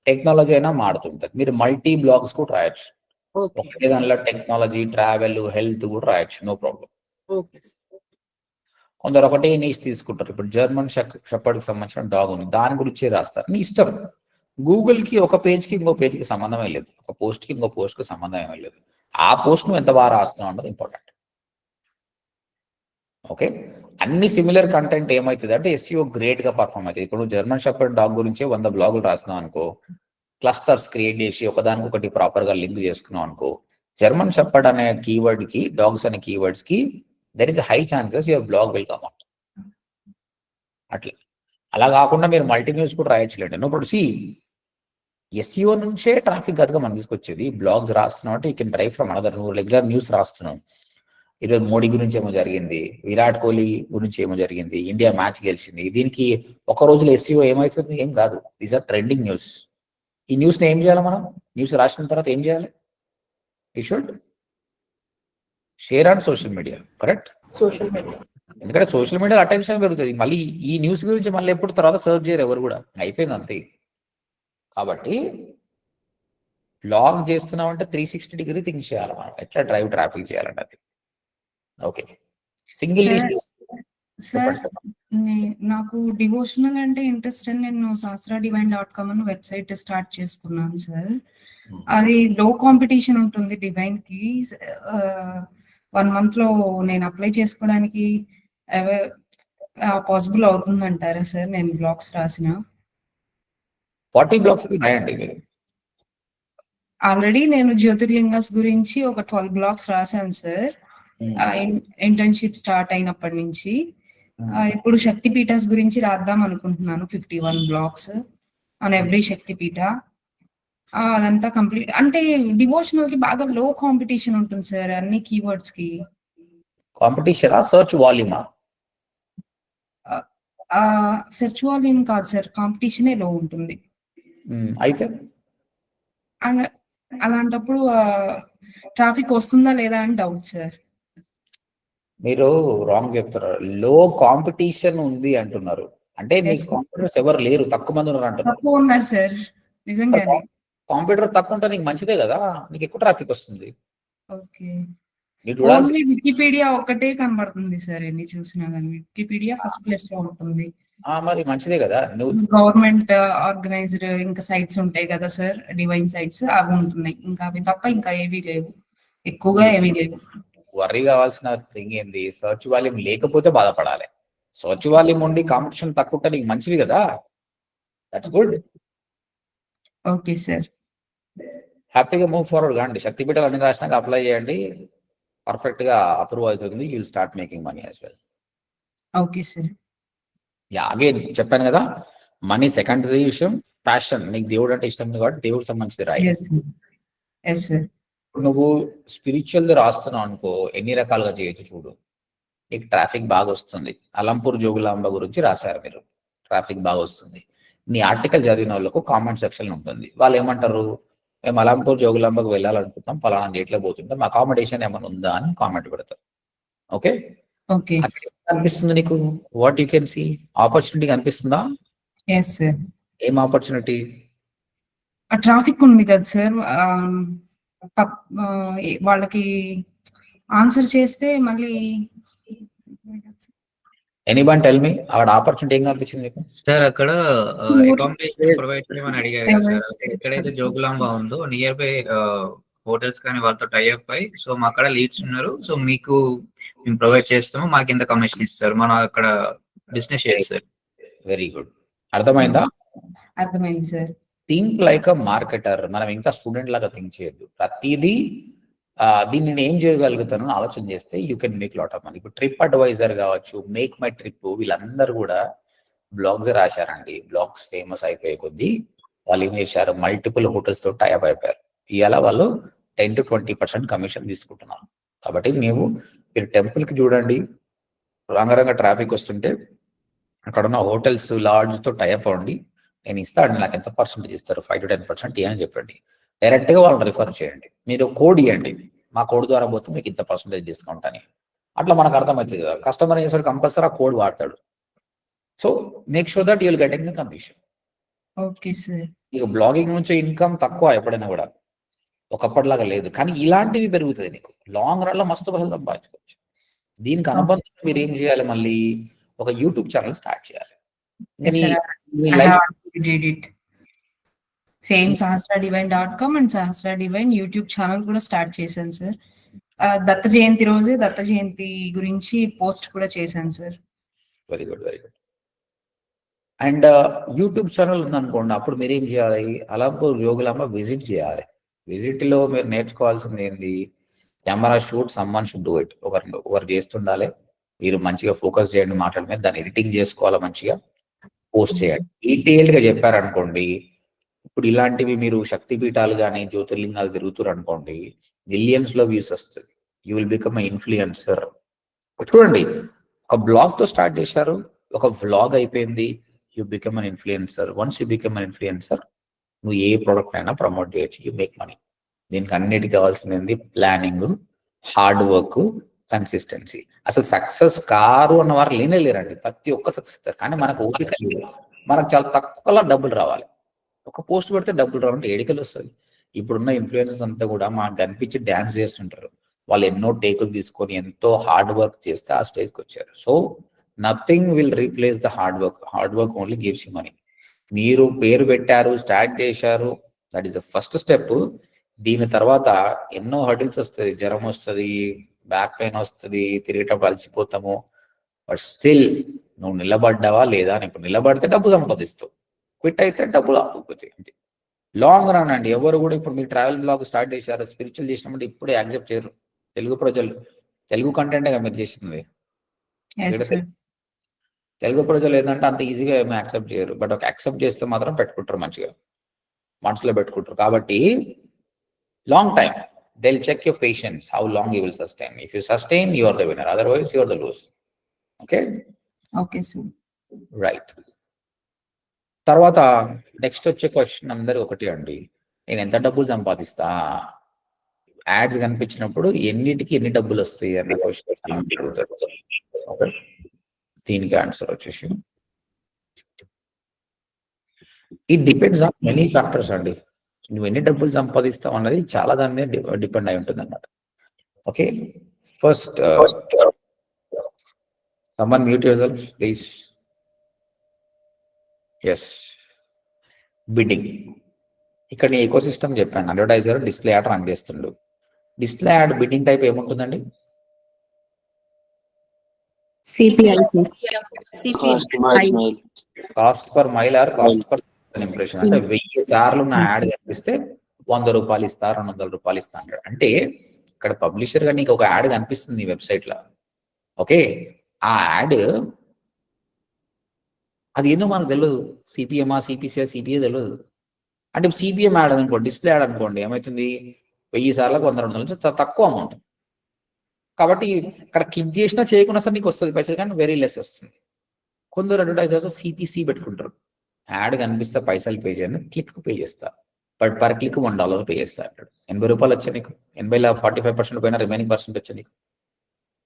టెక్నాలజీ అయినా మారుతుంటది. మీరు మల్టీ బ్లాగ్స్ కూడా రాయొచ్చు. ఒకటే దానిలో టెక్నాలజీ, ట్రావెల్, హెల్త్ కూడా రాయొచ్చు, నో ప్రాబ్లం. ఓకే. కొందరు ఒకటే నీస్ తీసుకుంటారు. ఇప్పుడు జర్మన్ షెపర్డ్కి సంబంధించిన డాగ్ ఉంది, దాని గురించి రాస్తారు. నీ ఇష్టం. గూగుల్కి ఒక పేజ్కి ఇంకో పేజ్కి సంబంధమే లేదు, ఒక పోస్ట్కి ఇంకో పోస్ట్కి సంబంధమే లేదు. ఆ పోస్ట్ నువ్వు ఎంత బాగా రాస్తున్నావు అన్నది ఇంపార్టెంట్. ఓకే, అన్ని సిమిలర్ కంటెంట్ ఏమవుతుంది అంటే ఎస్ఈఓ గ్రేట్గా పర్ఫార్మ్ అవుతుంది. ఇప్పుడు జర్మన్ షెపర్డ్ డాగ్ గురించి 100 బ్లాగులు రాస్తున్నావు అనుకో, క్లస్టర్స్ క్రియేట్ చేసి ఒకదానికొకటి ప్రాపర్గా లింక్ చేసుకున్నావు అనుకో, జర్మన్ షెపర్డ్ అనే కీవర్డ్కి, డాగ్స్ అనే కీవర్డ్స్కి there is a high chances your blog will come out. అట్లా అలా కాకుండా మీరు మల్టీ న్యూస్ కూడా రాయొచ్చులేండి. నో ఇప్పుడు సి ఎస్ఈఓ నుంచే ట్రాఫిక్ గదిగా మనం తీసుకొచ్చేది. బ్లాగ్స్ రాస్తున్నావు అంటే you can drive from another. నువ్వు రెగ్యులర్ న్యూస్ రాస్తున్నావు, ఈరోజు మోడీ గురించి ఏమో జరిగింది, విరాట్ కోహ్లీ గురించి ఏమో జరిగింది, ఇండియా మ్యాచ్ గెలిచింది, దీనికి ఒక రోజులో ఎస్ఈఓ ఏమవుతుంది? ఏం కాదు. These are trending news. ఈ న్యూస్ని ఏం చేయాలి మనం? న్యూస్ రాసిన తర్వాత ఏం చేయాలి? You should share on social media, correct? Social media, ఎందుకంటే సోషల్ మీడియా అటెన్షన్ పెరుగుతుంది. మళ్ళీ ఈ న్యూస్ గురించి మళ్ళీ ఎప్పుడు తర్వాత సర్చ్ చేయరు ఎవరు కూడా, అయిపోయింది అంతే. కాబట్టి బ్లాగ్ చేస్తున్నాం అంటే 360 degree థింక్ చేయాలి మనం, ఎట్లా డ్రైవ్ ట్రాఫిక్ చేయాలన్నది. ఓకే, సింగిల్ సార్ నాకు డివోషనల్ అంటే ఇంట్రెస్ట్ అని నేను sahasradivine.com అని వెబ్సైట్ స్టార్ట్ చేసుకున్నాను సార్. అది లో కాంపిటీషన్ ఉంటుంది డివైన్ కి. 1 month లో నేను అప్లై చేసుకోవడానికి పాసిబుల్ అవుతుందంటారా సార్? నేను బ్లాగ్స్ రాసిన 40 బ్లాగ్స్ రాయండి. ఆల్రెడీ నేను జ్యోతిర్లింగస్ గురించి ఒక 12 బ్లాగ్స్ రాశాను సార్, ఇంటర్న్షిప్ స్టార్ట్ అయినప్పటి నుంచి. ఇప్పుడు శక్తిపీఠాస్ గురించి రాద్దాం అనుకుంటున్నాను, 51 బ్లాగ్స్ ఆన్ ఎవ్రీ శక్తిపీఠ. అదంతా కంప్లీట్. అంటే డివోషనల్ కి బాగా లో కాంపిటీషన్ ఉంటుంది సార్ అన్ని కీవర్డ్స్ కి. కాంపిటీషన్ సర్చ్ వాల్యూమా? సెర్చ్ వాల్యూమ్ కాదు సార్, కాంపిటీషనే లో ఉంటుంది. అయితే అలాంటప్పుడు ట్రాఫిక్ వస్తుందా లేదా అని డౌట్ సార్. మీరు రాంగ్ చెప్తారు. లో కాంపిటీషన్ ఉంది అంటున్నారు. అంటే నీ Yes, sir. కాంపిటర్స్ ఎవరు లేరు, తక్కువ మంది ఉన్నారు అంటున్నారు. తక్కువ ఉన్నారు సార్ నిజంగానే. కాంపిటర్ తక్కువ ఉంటే నీకు మంచిదే కదా, నీకు ఎక్కువ ట్రాఫిక్ వస్తుంది. ఓకే. మీరు చూడాల్సి ఓన్లీ వికీపీడియా ఒక్కటే కనబడుతుంది సార్ ఎన్ని చూసినా కానీ. వికీపీడియా ఫస్ట్ ప్లేస్ లో ఉంటుంది. మరి మంచిదే కదా. నువ్వు గవర్నమెంట్ ఆర్గనైజ్డ్ ఇంకా సైట్స్ ఉంటాయి కదా సార్, డివైన్ సైట్స్ అవి ఉంటున్నాయి. ఇంకా అవి తప్ప ఇంకా ఏవీ లేవు, ఎక్కువగా ఏవీ లేవు. వర్రీ కావాల్సిన థింగ్ ఏంది, సర్చ్ వాల్యూమ్ లేకపోతే బాధపడాలి. సర్చ్ వాల్యూమ్ ఉండి కాంపిటీషన్ తక్కువ ఉంటే నీకు మంచిది కదా, దట్స్ గుడ్. Okay sir. హ్యాపీగా మూవ్ ఫార్వర్డ్ కాండి. శక్తి పీఠాలు అన్ని రాసినాక అప్లై చేయండి, పర్ఫెక్ట్ గా అప్రూవ్ అవుతుంది. You will start making money as well. Okay sir. Again చెప్పాను కదా, మనీ సెకండరీ విషయం, ప్యాషన్. నీకు దేవుడు అంటే ఇష్టం కాబట్టి దేవుడికి సంబంధించి రాయి. Yes sir. నువ్వు స్పిరిచువల్ రాస్తున్నావు అనుకో, ఎన్ని రకాలుగా చేయొచ్చు చూడు. నీకు ట్రాఫిక్ బాగా వస్తుంది, అలంపూర్ జోగులాంబ గురించి రాశారు మీరు, ట్రాఫిక్ బాగా వస్తుంది. నీ ఆర్టికల్ చదివిన వాళ్ళకు కామెంట్ సెక్షన్ ఉంటుంది. వాళ్ళు ఏమంటారు, మేము అలంపూర్ జోగులాంబకు వెళ్ళాలనుకుంటున్నాం, పలానా డేట్లో పోతుంటాం, అకామిడేషన్ ఏమైనా ఉందా అని కామెంట్ పెడతారు. Okay, okay. అనిపిస్తుంది నీకు, what you can see, opportunity కనిపిస్తుందా? Yes sir. ఏం ఆపర్చునిటీ? ట్రాఫిక్ ఉంది కదా సార్, వాళ్ళకి ఆన్సర్ చేస్తే మళ్ళీ. ఎనీవన్ టెల్ మీ, ఆవిడ ఆపర్చునిటీ ఏం కనిపించింది మీకు? సార్ అక్కడ అకామిడేషన్ ప్రొవైడ్ చేయమని అడిగారు కదా సార్. ఎక్కడైతే జోగులాంబ ఉందో నియర్ బై హోటల్స్ కానీ వాళ్ళతో టైఅప్ అయ్యి, సో మా అక్కడ లీడ్స్ ఉన్నారు, సో మీకు మేము ప్రొవైడ్ చేస్తాము, మాకు ఇంత కమిషన్ ఇస్తారు, మనం అక్కడ బిజినెస్ చేస్తారు. వెరీ గుడ్, అర్థమైందా? అర్థమైంది sir. Think like a marketer. మనం ఇంకా స్టూడెంట్ లాగా థింక్ చేయొద్దు. ప్రతిదీ దీన్ని నేను ఏం చేయగలుగుతాను ఆలోచన చేస్తే you can make lot of money. ఇప్పుడు ట్రిప్ అడ్వైజర్ కావచ్చు, మేక్ మై ట్రిప్, వీళ్ళందరూ కూడా బ్లాగ్స్ రాశారండి. బ్లాగ్స్ ఫేమస్ అయిపోయే కొద్దీ వాళ్ళు ఏం చేశారు, మల్టిపుల్ హోటల్స్ తో టైఅప్ అయిపోయారు. ఇవాళ వాళ్ళు 10 to 20% కమిషన్ తీసుకుంటున్నారు. కాబట్టి మీరు టెంపుల్ కి చూడండి, రంగరంగ ట్రాఫిక్ వస్తుంటే అక్కడ ఉన్న హోటల్స్ లాడ్జ్ తో టైఅప్ అవ్వండి, నేను ఇస్తాను, నాకు ఎంత పర్సెంటేజ్ ఇస్తారు, 5 to 10% అని చెప్పండి. డైరెక్ట్ గా వాళ్ళని రిఫర్ చేయండి. మీరు కోడ్ ఇవ్వండి, మా కోడ్ ద్వారా పోతే మీకు ఇంత పర్సెంటేజ్ డిస్కౌంట్ అని. అట్లా మనకు అర్థమవుతుంది కదా, కస్టమర్ చేసాడు కంపల్సరీ ఆ కోడ్ వాడతాడు. So make sure that you will getting the commission. Okay sir. ఇక బ్లాగింగ్ నుంచి ఇన్కమ్ తక్కువ ఎప్పుడైనా కూడా, ఒకప్పటిలాగా లేదు, కానీ ఇలాంటివి పెరుగుతుంది. నీకు లాంగ్ రన్ లో మస్తు పైసలు సంపాదించుకోవచ్చు. దీనికి అనుబంధంగా మీరు ఏం చేయాలి, మళ్ళీ ఒక యూట్యూబ్ ఛానల్ స్టార్ట్ చేయాలి. Same sahasradivine.com and Sahasra divine YouTube channel కూడా స్టార్ట్ చేశాను సార్. దత్త జయంతి రోజే దత్త జయంతి గురించి పోస్ట్ కూడా చేశాను sir. Very good, very good. And YouTube channel ఉందనుకోండి, అప్పుడు మీరు ఏం చేయాలి, అలంపూర్ జోగులాంబ విజిట్ చేయాలి. విజిట్ లో మీరు నేర్చుకోవాల్సింది ఏంది, camera shoot, someone should do it. ఒకరు చేస్తుండాలి, మీరు మంచిగా ఫోకస్ చేయండి మాటల మీద, దాన్ని ఎడిటింగ్ చేసుకోవాలి, మంచిగా పోస్ట్ చేయండి. డీటెయిల్డ్ గా చెప్పారనుకోండి, ఇప్పుడు ఇలాంటివి మీరు శక్తి పీఠాలు కానీ జ్యోతిర్లింగాలు తిరుగుతారు అనుకోండి, మిలియన్స్ లో వ్యూస్ వస్తుంది. You will become a influencer. చూడండి, ఒక బ్లాగ్ తో స్టార్ట్ చేశారు, ఒక వ్లాగ్ అయిపోయింది, you become an influencer. Once you become an influencer, నువ్వు ఏ ప్రోడక్ట్ అయినా ప్రమోట్ చేయొచ్చు, యూ మేక్ మనీ. దీనికి అన్నిటికీ కావాల్సింది ప్లానింగ్, హార్డ్ వర్క్, కన్సిస్టెన్సీ. అసలు సక్సెస్ కారు అన్న వారు లేరండి, ప్రతి ఒక్క సక్సెస్. కానీ మనకు ఓపిక లేదు, మనకు చాలా తక్కువలో డబ్బులు రావాలి. ఒక పోస్ట్ పెడితే డబ్బులు రావాలంటే ఏడికలు వస్తుంది. ఇప్పుడున్న ఇన్ఫ్లుయెన్సర్స్ అంతా కూడా మాకు కనిపించి డ్యాన్స్ చేస్తుంటారు. వాళ్ళు ఎన్నో టేకులు తీసుకొని ఎంతో హార్డ్ వర్క్ చేస్తే ఆ స్టేజ్కి వచ్చారు. So nothing will replace the hard work. Hard work only gives you money. మీరు పేరు పెట్టారు, స్టార్ట్ చేశారు, that is the first step. దీని తర్వాత ఎన్నో హర్డిల్స్ వస్తుంది, జ్వరం వస్తుంది, బ్యాక్ పెయిన్ వస్తుంది, తిరిగేటప్పుడు అలసిపోతాము. బట్ స్టిల్ నువ్వు నిలబడ్డావా లేదా అని. ఇప్పుడు నిలబడితే డబ్బు సంపాదిస్తావు, క్విట్ అయితే డబ్బులు ఆగిపోతాయి. అంతే లాంగ్ రన్ అండి. ఎవరు కూడా ఇప్పుడు మీరు ట్రావెల్ బ్లాగ్ స్టార్ట్ చేశారు, స్పిరిచువల్ చేసినప్పుడు ఇప్పుడే యాక్సెప్ట్ చేయరు. తెలుగు ప్రజలు, తెలుగు కంటెంటే మీరు చేసింది. తెలుగు ప్రజలు ఏంటంటే అంత ఈజీగా ఏమీ యాక్సెప్ట్ చేయరు. బట్ ఒక యాక్సెప్ట్ చేస్తే మాత్రం పెట్టుకుంటారు, మంచిగా మనసులో పెట్టుకుంటారు. కాబట్టి long time they will check your patience, how long you will sustain. If you sustain, you are the winner, otherwise you are the lose. Okay, okay sir, right. తర్వాత నెక్స్ట్ వచ్చే క్వశ్చన్ అందరు ఒకటి అండి, నేను ఎంత డబ్బులు సంపాదిస్తా, యాడ్ కనిపించినప్పుడు ఎన్నిటికి ఎన్ని డబ్బులు వస్తాయి అన్న క్వశ్చన్ అడుగుతారు. దీనికి ఆన్సర్ వచ్చేసి it depends on many factors అండి. నువ్వు ఎన్ని డబ్బులు సంపాదిస్తావు అన్నది చాలా దాని మీద డిపెండ్ అయి ఉంటుంది అన్నమాట. Okay, first someone mute yourself please. Yes, bidding. ఇక్కడ నీ ఎకో సిస్టమ్ చెప్పాను. అడ్వర్టైజర్ డిస్ప్లే యాడ్ రన్ చేస్తుండు. డిస్ప్లే యాడ్ బిడ్డింగ్ టైప్ ఏముంటుందండి? Cost per mile or cost per impression. అంటే 1000 సార్లు నా యాడ్ కనిపిస్తే 100 రూపాయలు ఇస్తా, 200 రూపాయలు ఇస్తా అంటాడు. అంటే ఇక్కడ పబ్లిషర్ గా నీకు ఒక యాడ్ కనిపిస్తుంది వెబ్సైట్ లో. ఓకే, ఆ యాడ్ అది ఏందో మనకు తెలియదు. సిపిఎంఆ, సిపిసిఆ, సిపిఏ తెలియదు. అంటే సిపిఎం యాడ్ అనుకోండి, డిస్ప్లే యాడ్ అనుకోండి, ఏమవుతుంది 1000 సార్లకు 100-200 నుంచి తక్కువ అమౌంట్. కాబట్టి ఇక్కడ క్లిక్ చేసినా చేయకుండా సరే నీకు వస్తుంది పైసలు, కానీ వెరీ లెస్ వస్తుంది. కొందరు అడ్వర్టైజర్స్ సిపిసి పెట్టుకుంటారు. యాడ్ కనిపిస్తే పైసలు పే చేయను, క్లిక్ పే చేస్తా, బట్ పర్ క్లిక్ $1 పే చేస్తా అంటాడు. 80 రూపాయలు వచ్చా నీకు, 80లో 45% పోయినా రిమైనింగ్ పర్సెంట్ వచ్చా నీకు.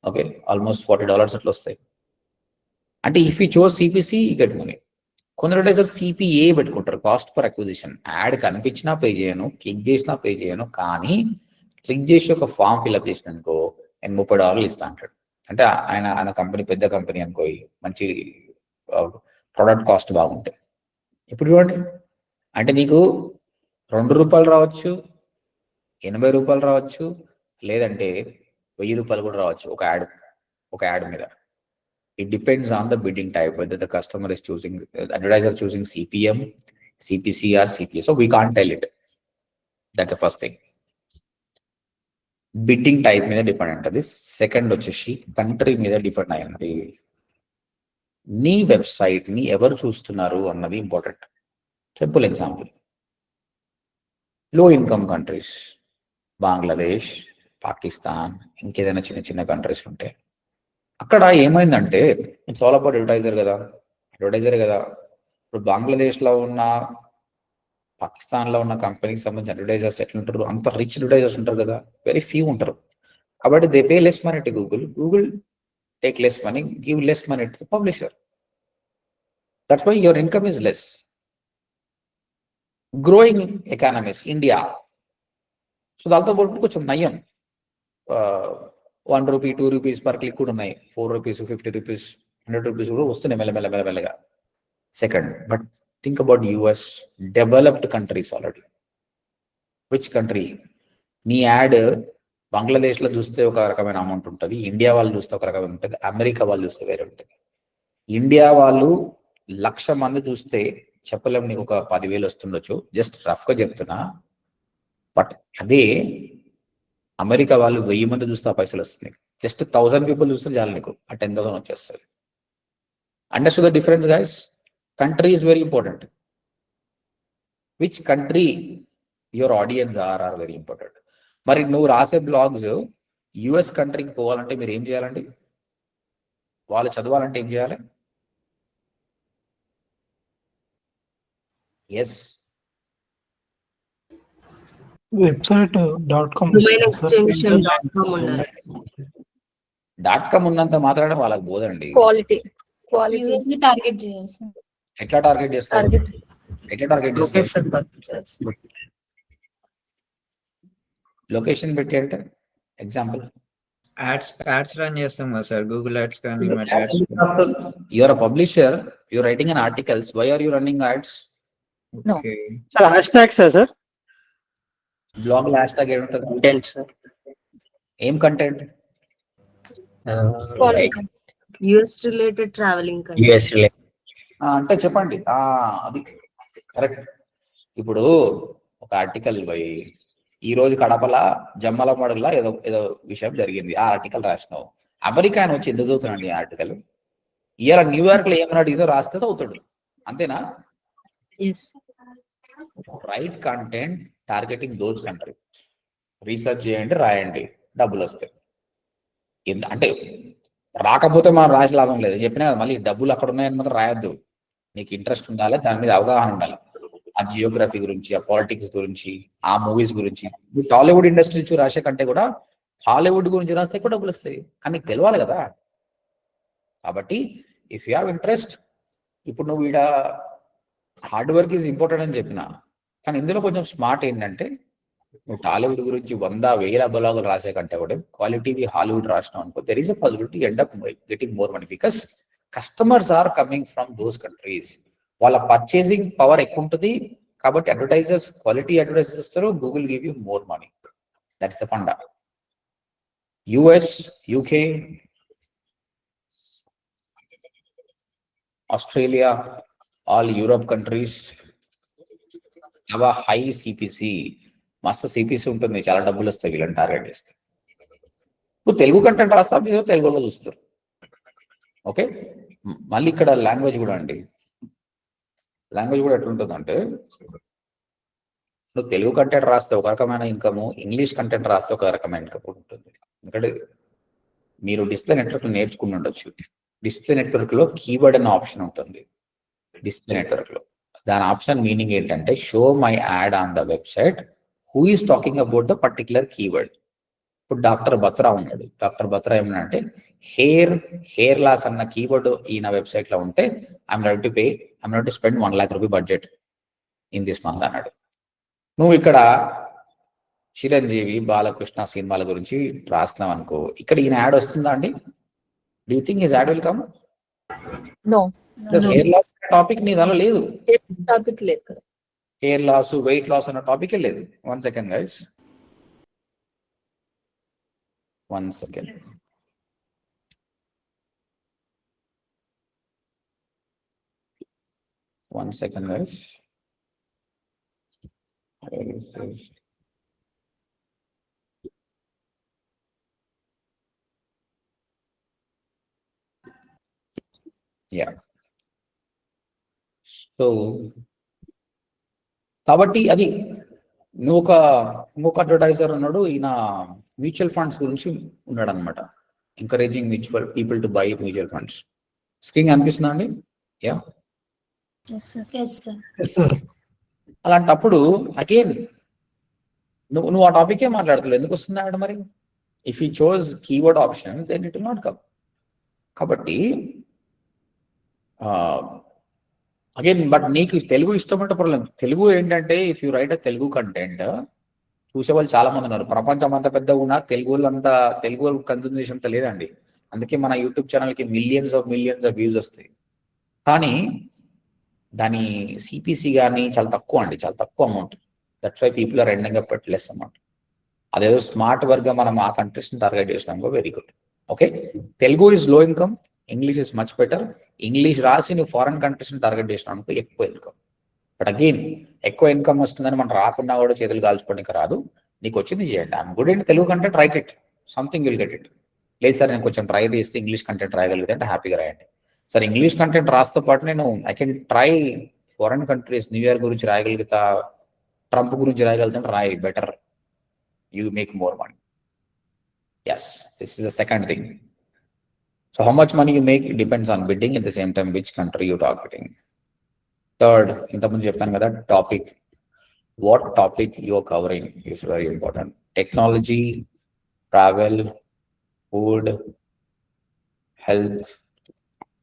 ఓకే, ఆల్మోస్ట్ $40 అట్లా వస్తాయి. అంటే if you chose CPC get money. కొందరు అడ్వర్టైజర్ సిపిఏ పెట్టుకుంటారు, కాస్ట్ పర్ అక్విజిషన్. యాడ్ కనిపించినా పే చేయను, క్లిక్ చేసినా పే చేయను, కానీ క్లిక్ చేసి ఒక ఫామ్ ఫిల్అప్ చేసినానుకో నేను $30 ఇస్తా అంటాడు. అంటే ఆయన కంపెనీ పెద్ద కంపెనీ అనుకో, మంచి ప్రొడక్ట్ కాస్ట్ బాగుంటాయి. ఇప్పుడు చూడండి, అంటే నీకు ₹2 రావచ్చు, 80 రూపాయలు రావచ్చు, లేదంటే 1000 రూపాయలు కూడా రావచ్చు ఒక యాడ్ మీద. It depends on the bidding type, whether the customer is choosing, advertiser choosing CPM, CPC or CPA. So we can't tell it. That's the first thing. Bidding type మీద డిపెండ్ ఉంటుంది. సెకండ్ వచ్చేసి కంట్రీ మీద డిపెండ్ అయ్యింది. నీ వెబ్సైట్ ని ఎవరు చూస్తున్నారు అన్నది ఇంపార్టెంట్. సింపుల్ ఎగ్జాంపుల్, లో ఇన్కమ్ కంట్రీస్, బంగ్లాదేశ్, పాకిస్తాన్, ఇంకేదైనా చిన్న చిన్న కంట్రీస్ ఉంటాయి. అక్కడ ఏమైందంటే ఇట్స్ ఆల్ అబౌట్ అడ్వర్టైజరే కదా. ఇప్పుడు బంగ్లాదేశ్లో ఉన్న, పాకిస్తాన్లో ఉన్న కంపెనీకి సంబంధించిన అడ్వర్టైజర్స్ ఎట్లుంటారు, అంత రిచ్ అడ్వర్టైజర్స్ ఉంటారు కదా, వెరీ ఫ్యూ ఉంటారు. కాబట్టి they pay less money to Google take less money, give less money to publisher. That's why your income is less. Growing economies India, so దాంతో పోల్చుకుంటే కొంచెం నయం. ₹1, ₹2 పర్ క్లిక్ కూడా ఉన్నాయి, ₹4, ₹50, ₹100 కూడా వస్తున్నాయి మెల్లమెల్లగా. Second, but think about US, developed countries already. Which country? నీ యాడ్ బంగ్లాదేశ్లో చూస్తే ఒక రకమైన అమౌంట్ ఉంటుంది, ఇండియా వాళ్ళు చూస్తే ఒక రకమైన ఉంటుంది, అమెరికా వాళ్ళు చూస్తే వేరే ఉంటుంది. ఇండియా వాళ్ళు 1,00,000 మంది చూస్తే చెప్పలేము నీకు ఒక 10,000 వస్తుండొచ్చు, జస్ట్ రఫ్గా చెప్తున్నా. బట్ అదే అమెరికా వాళ్ళు 1000 మంది చూస్తే ఆ పైసలు వస్తుంది. జస్ట్ 1000 పీపుల్ చూస్తే చాలు నీకు ఆ 10,000 వచ్చేస్తుంది. Understand the difference guys? Country is very important. Which country your audience are very important. మరి నువ్వు రాసే బ్లాగ్స్ యుఎస్ కంట్రీకి పోవాలంటే మీరు ఏం చేయాలండి? వాళ్ళు చదవాలంటే ఏం చేయాలి? ఎస్, వెబ్సైట్ .com .com ఉన్నంత మాత్రాన వాళ్ళకి పోదండి. టార్గెట్ చేయాలి. ఎట్లా టార్గెట్ చేస్తారు? లొకేషన్ పెట్టి అంటే ఎగ్జాంపుల్ యాడ్స్ రన్ చేస్తాం కదా సార్, గూగుల్ యాడ్స్ కానీ. You're a publisher, you're writing an articles, why are you running ads? Sir hash tag sir blog hash tag ఏముంటుంది? Content sir. ఏం కంటెంట్? యుఎస్ రిలేటెడ్ ట్రావెలింగ్ అంటే చెప్పండి. అది కరెక్ట్. ఇప్పుడు ఒక ఆర్టికల్ పోయి ఈ రోజు కడపల జమ్మల మడుగులా ఏదో విషయం జరిగింది, ఆ ఆర్టికల్ రాసినావు. అమెరికా అని వచ్చి ఎందుకు చదువుతున్నాడు ఈ ఆర్టికల్? ఇలా న్యూయార్క్ లో ఏమన్నా ఏదో రాస్తే చదువుతాడు, అంతేనా? Right content targeting those country. Research చేయండి, రాయండి, డబ్బులు వస్తాయి. అంటే రాకపోతే మనం రాసి లాభం లేదు, చెప్పినా కదా. మళ్ళీ డబ్బులు అక్కడ ఉన్నాయని మాత్రం రాయొద్దు. నీకు ఇంట్రెస్ట్ ఉండాలి, దాని మీద అవగాహన ఉండాలి. ఆ జియోగ్రఫీ గురించి, ఆ పాలిటిక్స్ గురించి, ఆ మూవీస్ గురించి. టాలీవుడ్ ఇండస్ట్రీ నుంచి రాసే కంటే కూడా హాలీవుడ్ గురించి రాస్తే ఎక్కువ డబ్బులు వస్తాయి, కానీ నీకు తెలియాలి కదా. కాబట్టి ఇఫ్ యూ హ్యావ్ ఇంట్రెస్ట్, ఇప్పుడు నువ్వు ఈడ హార్డ్ వర్క్ ఈజ్ ఇంపార్టెంట్ అని చెప్పిన, కానీ ఇందులో కొంచెం స్మార్ట్ ఏంటంటే నువ్వు టాలీవుడ్ గురించి 100,000 బ్లాగులు రాసే కంటే కూడా క్వాలిటీవి హాలీవుడ్ రాసినావు అనుకో, there is a possibility end up getting more money because customers are coming from those countries. వాళ్ళ పర్చేసింగ్ పవర్ ఎక్కువ ఉంటుంది కాబట్టి అడ్వర్టైజర్స్ క్వాలిటీ అడ్వర్టైజర్స్ ఇస్తారు, Google give you more money. That's the funda. US, UK, Australia, all Europe countries have a high CPC. మస్తు సిపిసి ఉంటుంది, చాలా డబ్బులు వస్తాయి వీళ్ళని టార్గెట్ చేస్తే. ఇప్పుడు తెలుగు కంటెంట్ రాస్తా, మీరు తెలుగులో చూస్తారు. ఓకే, మళ్ళీ ఇక్కడ లాంగ్వేజ్ కూడా అండి. లాంగ్వేజ్ కూడా ఎట్లుంటుందంటే, నువ్వు తెలుగు కంటెంట్ రాస్తే ఒక రకమైన ఇన్కమ్, ఇంగ్లీష్ కంటెంట్ రాస్తే ఒక రకమైన ఇన్కమ్ ఉంటుంది. ఎందుకంటే మీరు డిస్ప్లే నెట్వర్క్ నేర్చుకుని ఉండొచ్చు. డిస్ప్లే నెట్వర్క్ లో కీవర్డ్ అనే ఆప్షన్ ఉంటుంది. డిస్ప్లే నెట్వర్క్ లో దాని ఆప్షన్ మీనింగ్ ఏంటంటే, show my add on the website who is talking about the particular keyword. ఇప్పుడు డాక్టర్ బత్రా ఉన్నాడు. డాక్టర్ బత్రా ఏమన్నా హెయిర్ లాస్ అన్న కీవర్డ్ ఈయన వెబ్సైట్ లో ఉంటే I'm ready to pay, I'm ready to spend 1 lakh rupee budget in this month అన్నాడు. నువ్వు ఇక్కడ చిరంజీవి, బాలకృష్ణ సినిమాల గురించి రాస్తున్నావు అనుకో, ఇక్కడ ఈయన యాడ్ వస్తుందా అండి? Do you think his ad will come? No. Hair loss topic నీ దానిలో లేదు. Topic లేదు కదా. హెయిర్ లాస్, వెయిట్ లాస్ అన్న టాపిక్ లేదు. 1 second guys, 1 second. One second, guys. Yeah. So, కాబట్టి అది నువ్వు ఇంకొక అడ్వర్టైజర్ ఉన్నాడు, ఈయన మ్యూచువల్ ఫండ్స్ గురించి ఉన్నాడు అనమాట. Encouraging mutual people to buy mutual funds. Screen అనిపిస్తుందా అండి? Yeah, Yes, sir. అలాంటప్పుడు అగైన్ నువ్వు ఆ టాపికే మాట్లాడతావు, ఎందుకు వస్తుంది ఆడ మరి? If you choose keyword option then it will not come. కాబట్టి అగైన్ బట్ నీకు తెలుగు ఇష్టం అంటే ప్రాబ్లం. తెలుగు ఏంటంటే if you write a Telugu content, చూసే వాళ్ళు చాలా మంది ఉన్నారు. ప్రపంచం అంతా పెద్దగా ఉన్నా తెలుగు కన్సూమ్ చేసేంత లేదండి. అందుకే మన యూట్యూబ్ ఛానల్కి మిలియన్స్ ఆఫ్ వ్యూస్ వస్తాయి. కానీ దాని సిపిసి కానీ చాలా తక్కువ అండి, చాలా తక్కువ amount. That's why people are ending up at less amount. అదేదో స్మార్ట్ వర్క్ గా మనం ఆ కంట్రీస్ని టార్గెట్ చేసినాం, very good. Okay, Telugu is low income, English is much better. English రాసి నువ్వు ఫారెన్ కంట్రీస్ని టార్గెట్ చేసినావు ఎక్కువ ఇన్కమ్. బట్ అగైన్ ఎక్కువ ఇన్కమ్ వస్తుందని మనం రాకుండా కూడా చేతులు కాల్చుకోవడానికి రాదు. నీకు వచ్చింది చేయండి. I'm good in Telugu content, right it, something will get it. లేదు సార్ నేను కొంచెం ట్రై చేస్తే ఇంగ్లీష్ కంటెంట్ రాయగలిగితే అంటే హ్యాపీగా రాయండి. సార్ ఇంగ్లీష్ కంటెంట్ రాస్తో పాటు నేను I can try foreign countries, new year గురించి రాయగలుగుతా, ట్రంప్ గురించి రాయగలుగుతా, రాయి, better, you make more money. Yes, this is the second thing. So how much money you make depends on bidding, at the same time which country you targeting. Third, ఇంతకుముందు చెప్పాను కదా, topic. What topic you are covering is very important. Technology, travel, food, health,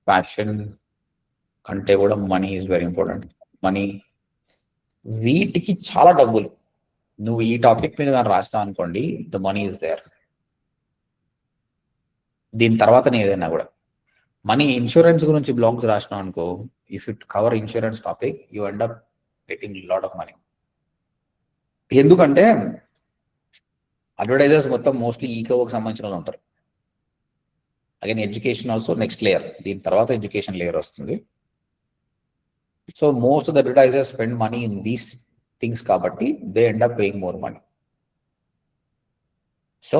fashion కంటే కూడా money is very important. Money, వీటికి చాలా డబ్బులు. నువ్వు ఈ టాపిక్ మీద కానీ రాస్తావు అనుకోండి, ద మనీ ఈజ్ దేర్. దీని తర్వాతనే ఏదైనా కూడా మనీ. ఇన్సూరెన్స్ గురించి బ్లాగ్స్ రాసినావు అనుకో, if it cover insurance topic, you end up getting lot of money. ఎందుకంటే అడ్వర్టైజర్స్ మొత్తం మోస్ట్లీ ఈకోకి సంబంధించిన వాళ్ళు ఉంటారు. Again education also next layer, దీని తర్వాత ఎడ్యుకేషన్ లేయర్ వస్తుంది. So most of the advertisers spend money in these things కాబట్టి they end up paying more money. So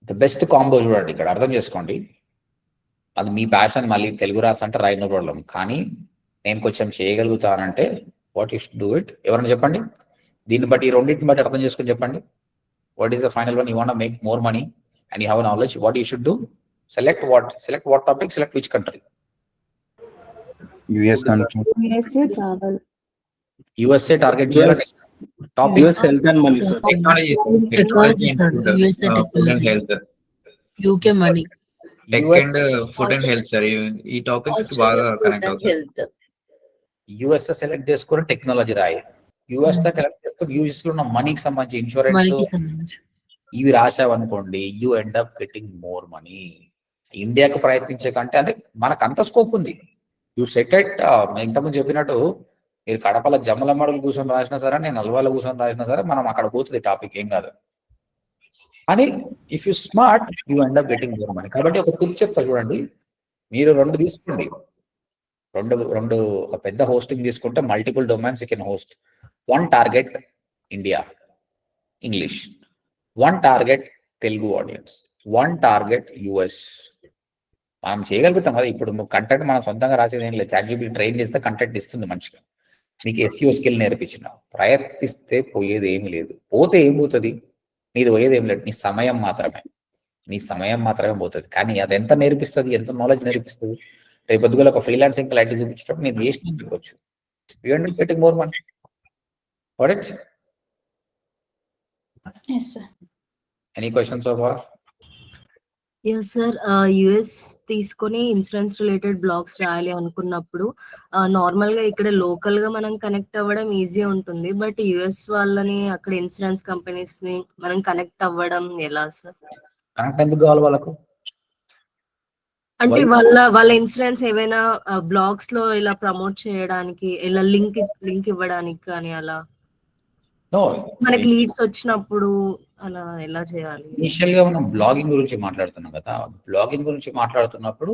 the best combo చూడండి ఇక్కడ, అర్థం చేసుకోండి. అది మీ ప్యాషన్. మళ్ళీ తెలుగు రాసి అంటే రైట్, నో ప్రాబ్లం. కానీ నేను కొంచెం చేయగలుగుతానంటే what you should do it. ఎవరైనా చెప్పండి, దీన్ని బట్టి ఈ రెండింటిని బట్టి అర్థం చేసుకొని చెప్పండి. What is the final one? You want make more money and you have knowledge, what you should do? Select what topic, select which country. US country. USA target చేయాలంటే top US health and money, sir. Technology food and health, UK money. Tech and food and health sir. ఈ టాపిక్స్ బాగా కనెక్ట్ అవుతాయి. హెల్త్. యుఎస్ఏ సెలెక్ట్ చేసుకుని టెక్నాలజీ రాయి, యుఎస్ సెలెక్ట్ చేసుకుని యూఎస్ లో ఉన్న మనీకి సంబంధించి ఇన్సూరెన్స్ మనీకి సంబంధించి. ఇవి రాసావు అనుకోండి, you end up getting more money. ఇండియాకు ప్రయత్నించే కంటే అంటే మనకు అంత స్కోప్ ఉంది. యూ సెట్ ఎట్ ఇంతకుముందు చెప్పినట్టు మీరు కడపల జమ్మల మడులు కూర్చొని రాసినా సరే, నేను అల్వాలో కూర్చొని రాసినా సరే, మనం అక్కడ పోతుంది టాపిక్, ఏం కాదు. కానీ if you smart you end up getting more money. కాబట్టి ఒక టిప్ చెప్తా చూడండి, మీరు 2 తీసుకోండి, రెండు ఒక పెద్ద హోస్టింగ్ తీసుకుంటే multiple domains you can host. 1 target India English, 1 target Telugu audience, 1 target US. మనం చేయగలుగుతాం కదా. ఇప్పుడు కంటెంట్ మనం సొంతంగా రాసేది ఏం లేదు, చాట్‌జీపీటీ ట్రైన్ చేస్తే కంటెంట్ ఇస్తుంది మంచిగా. మీకు ఎస్ఈఓ స్కిల్ నేర్పించిన, ప్రయత్నిస్తే పోయేది ఏమి లేదు. పోతే ఏం పోతుంది, నీది పోయేది ఏం లేదు, నీ సమయం మాత్రమే పోతుంది. కానీ అది ఎంత నేర్పిస్తుంది, ఎంత నాలెడ్జ్ నేర్పిస్తుంది. రేపు పొద్దుగల ఒక ఫ్రీలాన్సింగ్ క్లయింట్ చూపించేటప్పుడు నేను చేసిన చెప్పొచ్చు. You end up getting more money. Got it? Yes, sir. Any questions so far? Yes sir. US తీసుకొని ఇన్సూరెన్స్ రిలేటెడ్ బ్లాగ్స్ రాయాలి అనుకున్నప్పుడు నార్మల్ గా ఇక్కడ లోకల్ గా మనం కనెక్ట్ అవ్వడం ఈజీ ఉంటుంది. బట్ యుఎస్ వాళ్ళని, అక్కడ ఇన్సూరెన్స్ కంపెనీస్ ని మనం కనెక్ట్ అవ్వడం ఎలా సార్? కనెక్ట్ ఎందుకు కావాలి వాళ్ళకు? అంటే వాళ్ళ ఇన్సూరెన్స్ ఏవైనా బ్లాగ్స్ లో ఇలా ప్రమోట్ చేయడానికి, ఇలా లింక్ ఇవ్వడానికి కానీ అలా నో, మనకి లీడ్స్ వచ్చినప్పుడు అలా ఎలా చేయాలి? ఇనిషియల్ గా మనం బ్లాగింగ్ గురించి మాట్లాడుతున్నాం కదా. బ్లాగింగ్ గురించి మాట్లాడుతున్నప్పుడు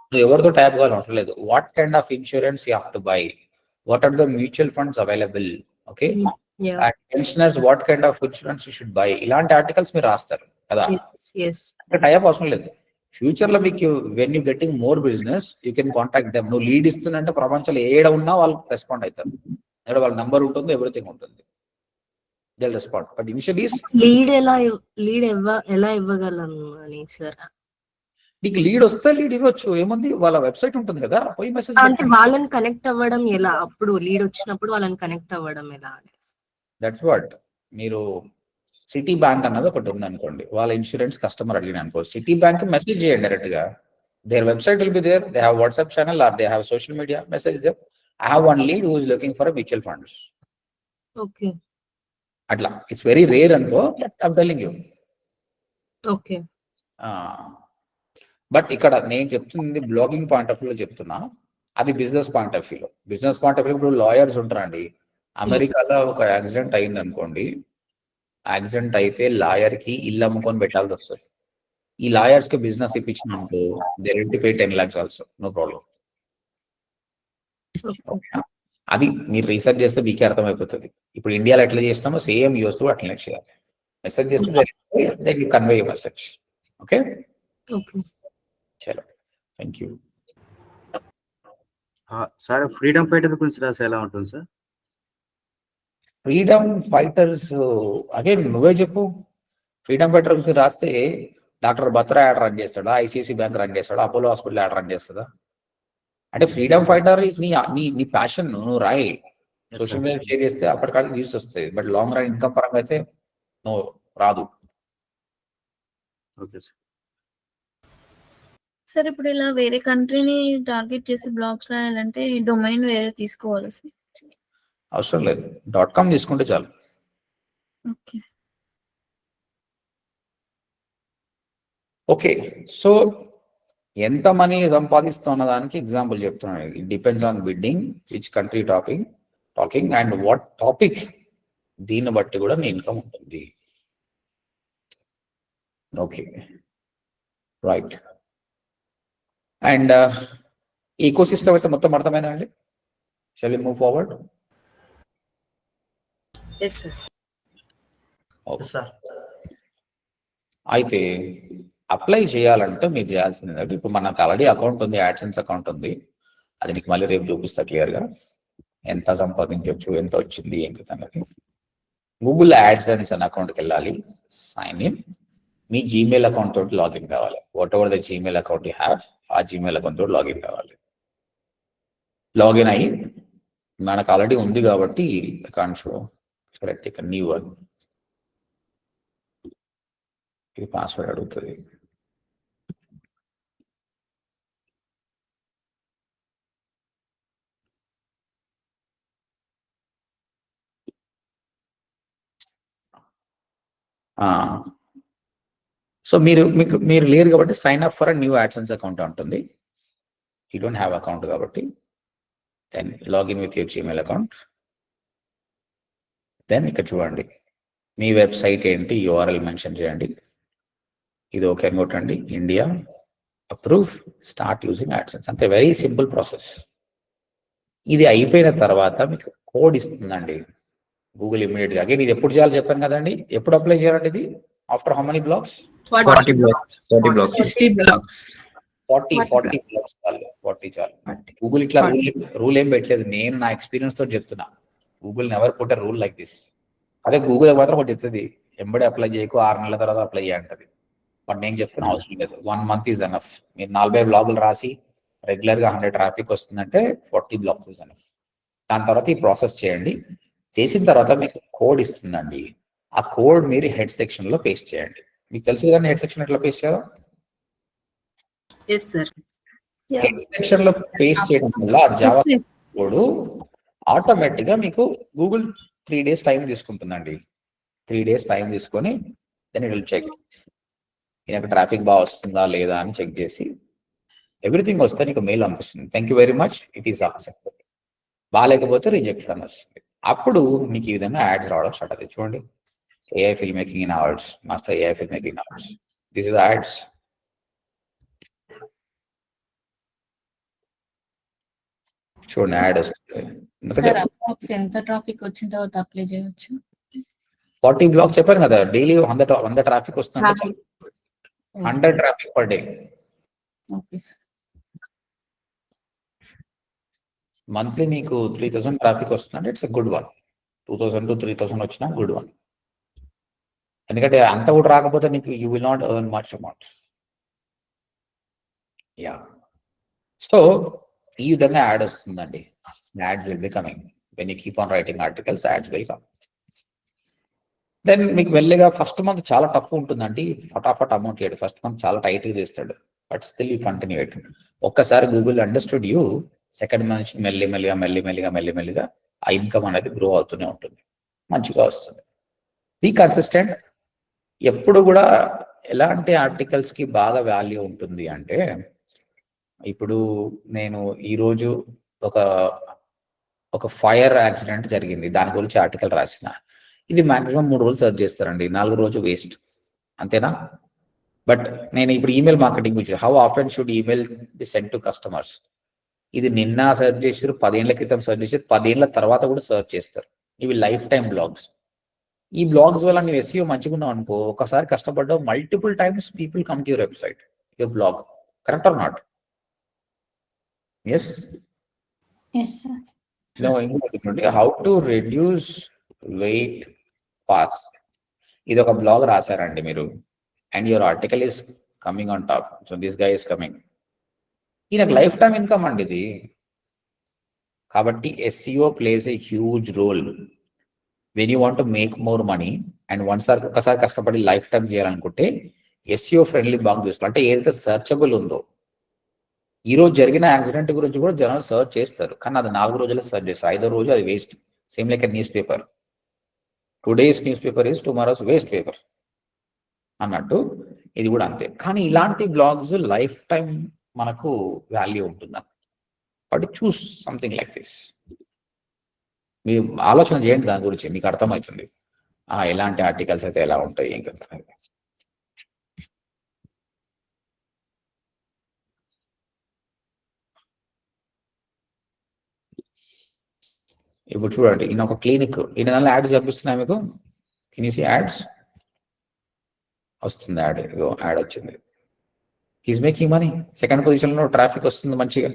నువ్వు ఎవరితో ట్యాప్ కావాలని అవసరం లేదు. What kind of insurance you have to buy, what are the mutual funds available, okay, pensioners what kind of insurance you should buy, ఇలాంటి ఆర్టికల్స్ మీరు రాస్తారు కదా. టైప్ అవసరం లేదు. ఫ్యూచర్ లో మీకు when you getting more business you can contact them. నువ్వు లీడ్ ఇస్తుందంటే ప్రపంచంలో ఏడ ఉన్నా వాళ్ళు రెస్పాండ్ అవుతారు. ఇక్కడ వాళ్ళ నంబర్ ఉంటుంది, ఎవ్రీథింగ్ ఉంటుంది, they'll respond. But initially lead ఎలా ఇవ్వగలను అని సార్? నీకు లీడ్ వస్తే లీడ్ ఇవ్వచ్చు, ఏముంది, వాళ్ళ వెబ్సైట్ ఉంటుంది కదా, పోయి మెసేజ్. అంటే వాళ్ళని కనెక్ట్ అవ్వడం ఎలా? అప్పుడు లీడ్ వచ్చినప్పుడు వాళ్ళని కనెక్ట్ అవ్వడం ఎలా? That's what. మీరు సిటీ బ్యాంక్ అన్నది ఒకటి ఉంది అనుకోండి, వాళ్ళ ఇన్సూరెన్స్ కస్టమర్ అడిగిన అనుకో, సిటీ బ్యాంక్ మెసేజ్ చేయండి డైరెక్ట్ గా. There website will be there, they have WhatsApp channel or they have social media, message them, I have one lead who is looking for mutual funds. Okay, అట్లా. ఇట్స్ వెరీ రేర్ అనుకో, I'm telling you. Okay. But ఇక్కడ నేను చెప్తుంది బ్లాగింగ్ పాయింట్ ఆఫ్ వ్యూలో చెప్తున్నా, అది బిజినెస్ పాయింట్ ఆఫ్ వ్యూలో. బిజినెస్ పాయింట్ ఆఫ్ వ్యూ ఇప్పుడు లాయర్స్ ఉంటారండి. అమెరికాలో ఒక యాక్సిడెంట్ అయింది అనుకోండి, యాక్సిడెంట్ అయితే లాయర్ కి ఇల్లు అమ్ముకొని పెట్టాల్సి వస్తుంది. ఈ లాయర్స్ కి బిజినెస్ ఇప్పించినాక they ready to pay 10 lakhs also, no problem. అది మీరు రీసెర్చ్ చేస్తే మీకే అర్థమైపోతుంది. ఇప్పుడు ఇండియాలో ఎట్లా చేసినామో సేమ్ యూఎస్ లో అట్లనే చేయాలి. మెసేజ్ చేస్తే యూ కన్వే మెసేజ్. ఓకే, చలో, thank you. Sir freedom fighter గురించి రాస్తే ఎలా ఉంటుంది సార్? ఫ్రీడమ్ ఫైటర్స్ అగైన్ నువ్వే చెప్పు. ఫ్రీడమ్ ఫైటర్ గురించి రాస్తే డాక్టర్ బత్రా యాడ్ రన్ చేస్తాడా, ఐసిఐసి బ్యాంక్ రన్ చేస్తాడా, అపోలో హాస్పిటల్ యాడ్ రన్ చేస్తుందా? అంటే ఫ్రీడమ్ ఫైటర్ ఇస్ నీ ప్యాషన్, నువ్వు రాయి, సోషల్ మీడియా షేర్ చేస్తే అప్పటికాడికి వ్యూస్ వస్తాయి. బట్ లాంగ్ రన్ ఇన్కమ్ పరంగా అయితే నువ్వు రాదు. Okay sir. సార్ ఇప్పుడు ఇలా వేరే కంట్రీని టార్గెట్ చేసి బ్లాగ్స్ రాయాలంటే డొమైన్ వేరే తీసుకోవాలి సార్? అవసరం లేదు, .com తీసుకుంటే చాలు. Okay, okay. సో ఎంత మనీ సంపాదిస్తున్న దానికి ఎగ్జాంపుల్ చెప్తున్నాను. It depends on bidding, which country talking and what topic, దీన్ని బట్టి కూడా నీ ఇన్కమ్ ఉంటుంది. Okay, right. And ecosystem అయితే మొత్తం అర్థమైందా అండి? Shall we move forward? Yes sir. Okay sir. అయితే అప్లై చేయాలంటే మీరు చేయాల్సింది, ఇప్పుడు మనకు ఆల్రెడీ అకౌంట్ ఉంది, యాడ్సెన్స్ అకౌంట్ ఉంది. అది మీకు మళ్ళీ రేపు చూపిస్తా క్లియర్గా, ఎంత సంపాదించవచ్చు, ఎంత వచ్చింది, ఏం అనేది. గూగుల్ యాడ్సెన్స్ అనే అకౌంట్కి వెళ్ళాలి, సైన్ ఇన్. మీ జీమెయిల్ అకౌంట్ తోటి లాగిన్ కావాలి. Whatever the Gmail account you have, ఆ జీమెయిల్ అకౌంట్ తోటి లాగిన్ కావాలి. లాగిన్ అయ్యి మనకు ఆల్రెడీ ఉంది కాబట్టి కాన్ షో సెలెక్ట్ ఇక న్యూ వన్. ఇది పాస్వర్డ్ అడుగుతుంది. సో మీరు లేరు కాబట్టి sign up for a new AdSense account ఉంటుంది. యూ డోంట్ హ్యావ్ అకౌంట్ కాబట్టి then login with your Gmail account. Then ఇక్కడ చూడండి మీ వెబ్సైట్ ఏంటి, యూఆర్ఎల్ మెన్షన్ చేయండి. ఇది ఓకే కొట్టండి, India, approve, start using AdSense. అంతే, వెరీ సింపుల్ ప్రాసెస్. ఇది అయిపోయిన తర్వాత మీకు కోడ్ ఇస్తుందండి గూగుల్ ఇమీడియట్ గా. అగైన్ ఇది ఎప్పుడు చేయాలో చెప్పాను కదండి, ఎప్పుడు అప్లై చేయాలండి ఇది? After how many blocks? 40 blocks. 60 blocks. 40 blocks చాలు. 40 చాలు. గూగుల్ ఇట్లా రూల్ ఏం పెట్టలేదు, నేను నా ఎక్స్పీరియన్స్ తో చెప్తున్నా. Google never put a rule like this. అదే గూగుల్ మాత్రం ఒకటి చెప్తుంది, ఎంబడే అప్లై చేయకు, 6 నెలల తర్వాత అప్లై చేయంటది. బట్ నేను చెప్తున్నా అవసరం లేదు, 1 month ఈజ్ ఎనఫ్. మీరు 40 బ్లాగులు రాసి రెగ్యులర్ గా 100 ట్రాఫిక్ వస్తుందంటే 40 బ్లాక్స్ ఈజ్ ఎనఫ్. దాని తర్వాత ఈ ప్రాసెస్ చేయండి. చేసిన తర్వాత మీకు కోడ్ ఇస్తుందండి. ఆ కోడ్ మీరు హెడ్ సెక్షన్ లో పేస్ట్ చేయండి. మీకు తెలుసు కదా హెడ్ సెక్షన్ ఎట్లా పేస్ట్ చేయాలో? Yes sir. హెడ్ సెక్షన్ లో పేస్ట్ చేయడం వల్ల జావా కోడ్ ఆటోమేటిక్ గా మీకు గూగుల్ 3 days టైం తీసుకుంటుందండి. 3 days టైం తీసుకొని దెన్ ఇట్ విల్ చెక్ ఈయనకు ట్రాఫిక్ బాగా వస్తుందా లేదా అని చెక్ చేసి ఎవ్రీథింగ్ వస్తే నీకు మెయిల్ పంపిస్తుంది, thank you very much, it is accepted. బాగాలేకపోతే రిజెక్ట్ అని వస్తుంది. అప్పుడు మీకు ఈ విధంగా యాడ్స్ రావడం స్టార్ట్ అవుతుంది. చూడండి, AI film making in hours, master AI film making in hours, this is ads. చూడండి యాడ్ వస్తుంది. ఎంత ట్రాఫిక్ వచ్చిన తర్వాత అప్లై చేయొచ్చు? 40 బ్లాక్స్ చెప్పాను కదా, డైలీ 100 ట్రాఫిక్ వస్తుంటే 100 traffic per day. Okay sir. Monthly మీకు 3000 ట్రాఫిక్ వస్తుందంటే it's a good one. 2000 to 3000 వచ్చినా గుడ్ వన్. ఎందుకంటే అంత కూడా రాకపోతే నీకు you will not earn much amount. Yeah, so ఈ విధంగా యాడ్ వస్తుందండి. Ads will be coming when you keep on writing articles, ads will come. Then మీకు వెళ్ళగా ఫస్ట్ మంత్ చాలా టఫ్ ఉంటుందండి, ఫటాఫట్ అమౌంట్ ఇవ్వడు. ఫస్ట్ మంత్ చాలా టైట్గా తీస్తాడు, but still you continue it. ఒక్కసారి Google understood you, second month మెల్లిమెల్లిగా ఆ ఇన్కమ్ అనేది గ్రో అవుతూనే ఉంటుంది, మంచిగా వస్తుంది. Be consistent. ఎప్పుడు కూడా ఎలాంటి ఆర్టికల్స్ కి బాగా వాల్యూ ఉంటుంది అంటే, ఇప్పుడు నేను ఈరోజు ఒక ఫైర్ యాక్సిడెంట్ జరిగింది, దాని గురించి ఆర్టికల్ రాసిన. ఇది మాక్సిమం 3 రోజులు సర్చ్ చేస్తారండి, 4వ రోజు వేస్ట్, అంతేనా? బట్ నేను ఇప్పుడు ఈమెయిల్ మార్కెటింగ్ గురించి, how often should email be send to customers, ఇది నిన్న సర్చ్ చేసారు, 10 ఏళ్ల క్రితం సర్చ్ చేసారు, 10 ఏళ్ల తర్వాత కూడా సర్చ్ చేస్తారు. ఇవి లైఫ్ టైం బ్లాగ్స్. ఈ బ్లాగ్స్ వల్ల నువ్వు ఎస్ఈఓ మంచిగా ఉన్నావు అనుకో, ఒకసారి కష్టపడ్డావు, multiple times people come to your website, your blog. Correct or not? Yes. How to reduce weight fast, ఇది ఒక బ్లాగ్ రాశారండి మీరు, and your article is coming on top. So this guy is coming. ఈయనకు లైఫ్ టైం ఇన్కమ్ అండి ఇది. కాబట్టి SEO plays a huge role when you want to make more money. And ఒకసారి కష్టపడి లైఫ్ టైం చేయాలనుకుంటే ఎస్ఈఓ ఫ్రెండ్లీ బ్లాగ్ చూసుకోవాలి. అంటే ఏదైతే సర్చబుల్ ఉందో, ఈ రోజు జరిగిన యాక్సిడెంట్ గురించి కూడా జనాలు సర్చ్ చేస్తారు, కానీ అది 4 రోజుల్లో సర్చ్ చేస్తారు, 5వ రోజు అది waste. Same like a news paper, today's news paper is tomorrow's waste paper అన్నట్టు ఇది కూడా అంతే. కానీ ఇలాంటి బ్లాగ్స్ లైఫ్ టైం మనకు వాల్యూ ఉంటుంది. కాబట్టి చూస్ సంథింగ్ లైక్ దిస్. మీరు ఆలోచన చేయండి దాని గురించి, మీకు అర్థమవుతుంది ఎలాంటి ఆర్టికల్స్ అయితే ఎలా ఉంటాయి ఏం కదా. ఇప్పుడు చూడండి, ఈయన ఒక క్లినిక్, ఈయన దానిలో యాడ్స్ కనిపిస్తున్నాయి మీకు, కెన్ యూ సీ యాడ్స్? వస్తుంది యాడ్, యాడ్ వచ్చింది. He's making money, second position లో ట్రాఫిక్ వస్తుంది మంచిగా.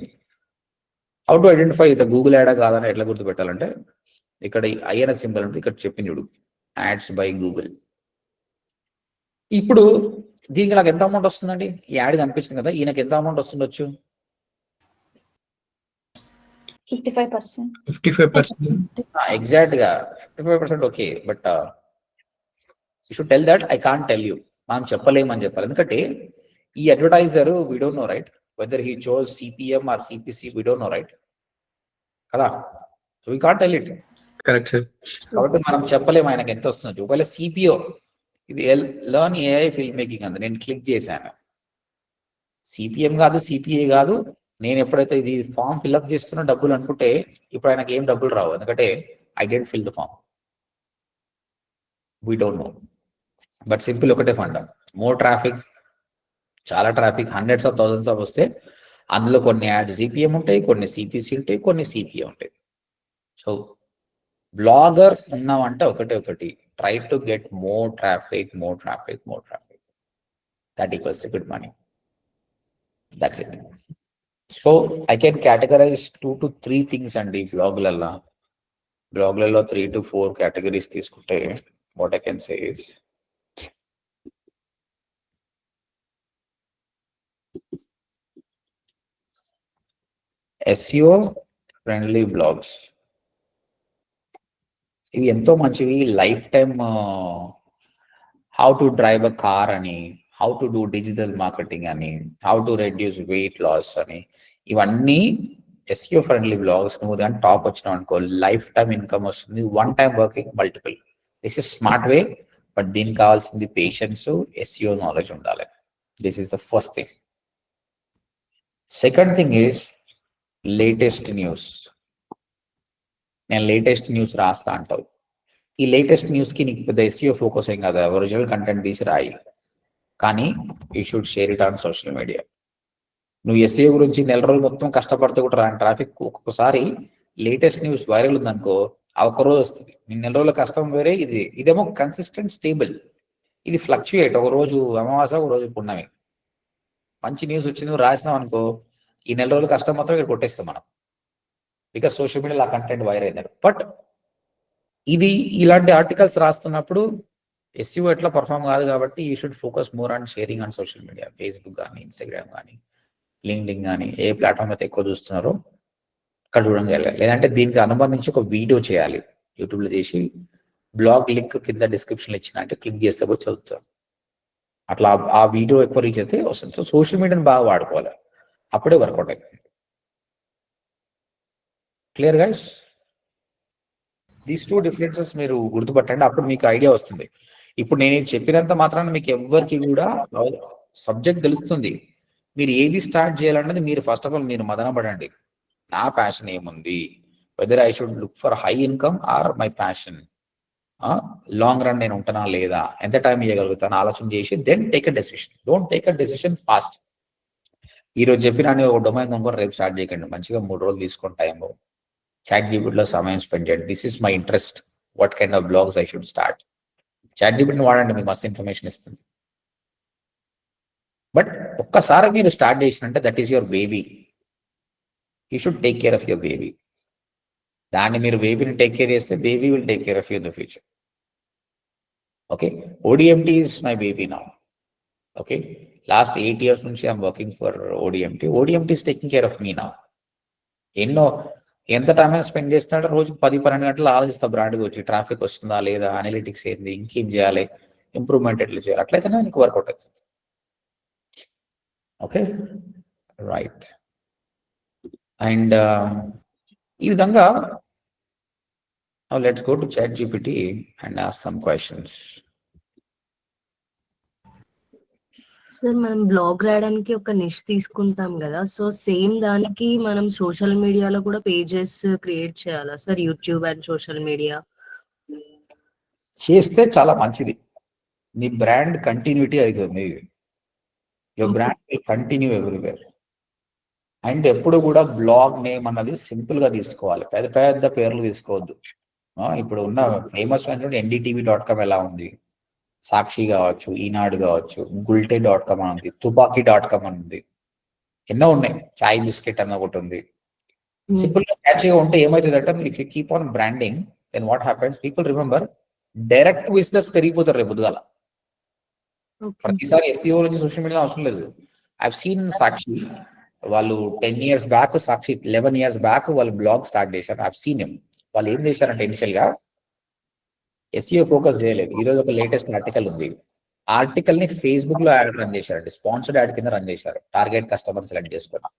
How to identify the Google add కాదని ఎట్లా గుర్తుపెట్టాలంటే, ఇక్కడ ఐఎన్ సింబల్ అంటే ఇక్కడ చెప్పింది చూడు, యాడ్స్ బై గూగుల్. ఇప్పుడు దీనికి నాకు ఎంత అమౌంట్ వస్తుందండి? ఈ యాడ్ కనిపిస్తుంది కదా, ఈయనకి ఎంత అమౌంట్ వస్తుండొచ్చు? 55%. 55%. ఎగ్జాక్ట్ గా 55% okay, but you should tell that I can't tell you, మనం చెప్పలేమని చెప్పాలి. ఎందుకంటే ఈ advertiser we don't know right whether he chose CPM or CPC, we don't know right కదా, so we can't tell it. Correct sir. కాబట్టి మనం చెప్పలేము ఆయనకి ఎంత వస్తుంది. ఒకవేళ సిపిఓ ఇది లర్న్ ఏఐ ఫిల్మ్ మేకింగ్ అంది, నేను క్లిక్ చేశాను, సిపిఎం కాదు సిపిఏ కాదు, నేను ఎప్పుడైతే ఇది ఫామ్ ఫిల్అప్ చేస్తున్నా డబ్బులు అనుకుంటే ఇప్పుడు ఆయనకి ఏం డబ్బులు రావు, ఎందుకంటే I didn't fill the form, we don't know. But simple ఒకటే ఫండ, మోర్ ట్రాఫిక్, చాలా traffic, hundreds of thousands of వస్తే అందులో కొన్ని యాడ్ సిపిఎం ఉంటాయి, కొన్ని సిపిసి ఉంటాయి, కొన్ని సిపిఏ ఉంటాయి. సో బ్లాగర్ ఉన్నామంటే ఒకటి, try to get more traffic, that equals to good money, that's it. So I can categorize 2 to 3 things అండి బ్లాగ్లలో 3 to 4 కేటగిరీస్ తీసుకుంటే what I can say is SEO friendly blogs. ఇవి ఎంతో మంచివి, life time how to drive a car అని, how to do digital marketing అని, how to reduce weight loss అని, ఇవన్నీ SEO ఫ్రెండ్లీ బ్లాగ్స్. నువ్వు కానీ టాప్ వచ్చినావు అనుకో లైఫ్ టైమ్ ఇన్కమ్ వస్తుంది, one time working multiple. This is smart way, but దీనికి కావాల్సింది పేషెన్స్, SEO నాలెడ్జ్ ఉండాలి. This is the first thing. Second thing is latest news. నేను లేటెస్ట్ న్యూస్ రాస్తా అంటావు, ఈ లేటెస్ట్ న్యూస్కి నీకు పెద్ద SEO ఫోకస్ ఏం కదా, ఒరిజినల్ కంటెంట్ తీసి రాయి, కానీ you should share it on social media. నువ్వు SEO గురించి నెల రోజులు మొత్తం కష్టపడితే కూడా రాని ట్రాఫిక్, ఒక్కొక్కసారి లేటెస్ట్ న్యూస్ వైరల్ ఉందనుకో ఆ ఒక్క రోజు వస్తుంది. నీ నెల రోజుల కష్టం వేరే, ఇదేమో కన్సిస్టెంట్ స్టేబుల్. ఇది ఫ్లక్చుయేట్, ఒక రోజు అమావాస, ఒక రోజు పున్నమి. మంచి న్యూస్ వచ్చింది రాసినాం అనుకో ఈ నెల రోజుల కష్టం మొత్తం ఇక్కడ కొట్టేస్తాం మనం, బికాస్ సోషల్ మీడియాలో ఆ కంటెంట్ వైరల్ అయినారు. బట్ ఇది ఇలాంటి ఆర్టికల్స్ రాస్తున్నప్పుడు SEO ఎట్లా పర్ఫామ్ కాదు కాబట్టి you should focus more on sharing on social media, Facebook కానీ, ఇన్స్టాగ్రామ్ కానీ, లింక్డ్ఇన్ కానీ, ఏ ప్లాట్ఫామ్ అయితే ఎక్కువ చూస్తున్నారో అక్కడ చూడడం జరగాలి. లేదంటే దీనికి అనుబంధించి ఒక వీడియో చేయాలి, యూట్యూబ్లో చేసి బ్లాగ్ లింక్ కింద డిస్క్రిప్షన్లో ఇచ్చిన అంటే క్లిక్ చేస్తే పోయి చదువుతారు. అట్లా ఆ వీడియో ఎక్కువ రీచ్ అయితే వస్తుంది. సో సోషల్ మీడియాని బాగా వాడుకోవాలి, అప్పుడే వర్కౌట్ అవుతుంది. Clear guys? దీస్ 2 డిఫరెన్సెస్ మీరు గుర్తుపట్టండి, అప్పుడు మీకు ఐడియా వస్తుంది. ఇప్పుడు నేను చెప్పినంత మాత్రాన మీకు ఎవ్వరికి కూడా సబ్జెక్ట్ తెలుస్తుంది. మీరు ఏది స్టార్ట్ చేయాలన్నది మీరు ఫస్ట్ ఆఫ్ ఆల్ మీరు మదన పడండి. నా ప్యాషన్ ఏముంది, whether I should look for high income or my passion, long run నేను ఉంటున్నా లేదా, ఎంత టైం ఇవ్వగలుగుతాను ఆలోచన చేసి then take a decision. Don't take a decision fast. ఈరోజు చెప్పిన ఒక డొమైన్ ఇంకో రేపు స్టార్ట్ చేయకండి, మంచిగా 3 రోజులు తీసుకుని టైం ChatGPTలో సమయం స్పెండ్ చేయండి. This is my interest, what kind of blogs I should start. ChatGPTని వాడండి, మీకు మస్తు ఇన్ఫర్మేషన్ ఇస్తుంది. బట్ ఒక్కసారి మీరు స్టార్ట్ చేసినంటే that is your baby, you should take care of your baby. దాన్ని మీరు బేబీని టేక్ కేర్ చేస్తే baby will take care of you in the future. Okay, ODMT is my baby now. Okay, last 8 years నుంచి I'm working for ODMT. ODMT is taking care of me now. ఎంత టైం స్పెండ్ చేస్తున్నాడో రోజు 10-12 గంటలు ఆలోచిస్తా, బ్రాండ్కి వచ్చి ట్రాఫిక్ వస్తుందా లేదా, అనలిటిక్స్ ఏంది, ఇంకేం చేయాలి, ఇంప్రూవ్మెంట్ ఎట్లా చేయాలి, అట్లయితేనే నీకు వర్కౌట్ అవుతుంది. Okay right. అండ్ ఈ విధంగా let's go to ChatGPT and ask some questions. Sir మనం బ్లాగ్ రాయడానికి ఒక నిష్ తీసుకుంటాం కదా, సో సేమ్ దానికి మనం సోషల్ మీడియాలో కూడా పేజెస్ క్రియేట్ చేయాలా sir, YouTube and social media? చేస్తే చాలా మంచిది, నీ బ్రాండ్ కంటిన్యూటీ అవుతుంది. Your brand will continue everywhere. And ఎప్పుడు కూడా బ్లాగ్ నేమ్ అన్నది సింపుల్ గా తీసుకోవాలి, పెద్ద పెద్ద పేర్లు తీసుకోవద్దు. ఇప్పుడు ఉన్న ఫేమస్ NDTV.com ఎలా ఉంది, సాక్షి కావచ్చు, ఈనాడు కావచ్చు, gulte.com అని ఉంది, తుపాకీ.com అని ఉంది, ఎన్నో ఉన్నాయి, చాయ్ బిస్కెట్ అన్న ఒకటి ఉంది. సింపుల్ గా క్యాచ్గా ఉంటే ఏమవుతుందంటే, if you keep on branding then what happens, people remember. Direct visitors పెరిగిపోతారు రేపు పొద్దుగాల. ప్రతిసారి SEO నుంచి సోషల్ మీడియా అవసరం లేదు. ఐ హావ్ సీన్ సాక్షి వాళ్ళు 10 years బ్యాక్, సాక్షి 11 years బ్యాక్ వాళ్ళు బ్లాగ్ స్టార్ట్ చేశారు. I seen him. వాళ్ళు ఏం చేశారంటే ఇనిషియల్ గా SEO ఫోకస్ చేయలేదు. ఈ రోజు ఒక లేటెస్ట్ ఆర్టికల్ ఉంది. ఆర్టికల్ ని ఫేస్బుక్ లో యాడ్ రన్ చేశారండి. స్పాన్సర్డ్ యాడ్ కింద రన్ చేశారు. టార్గెట్ కస్టమర్ సెలెక్ట్ చేసుకొని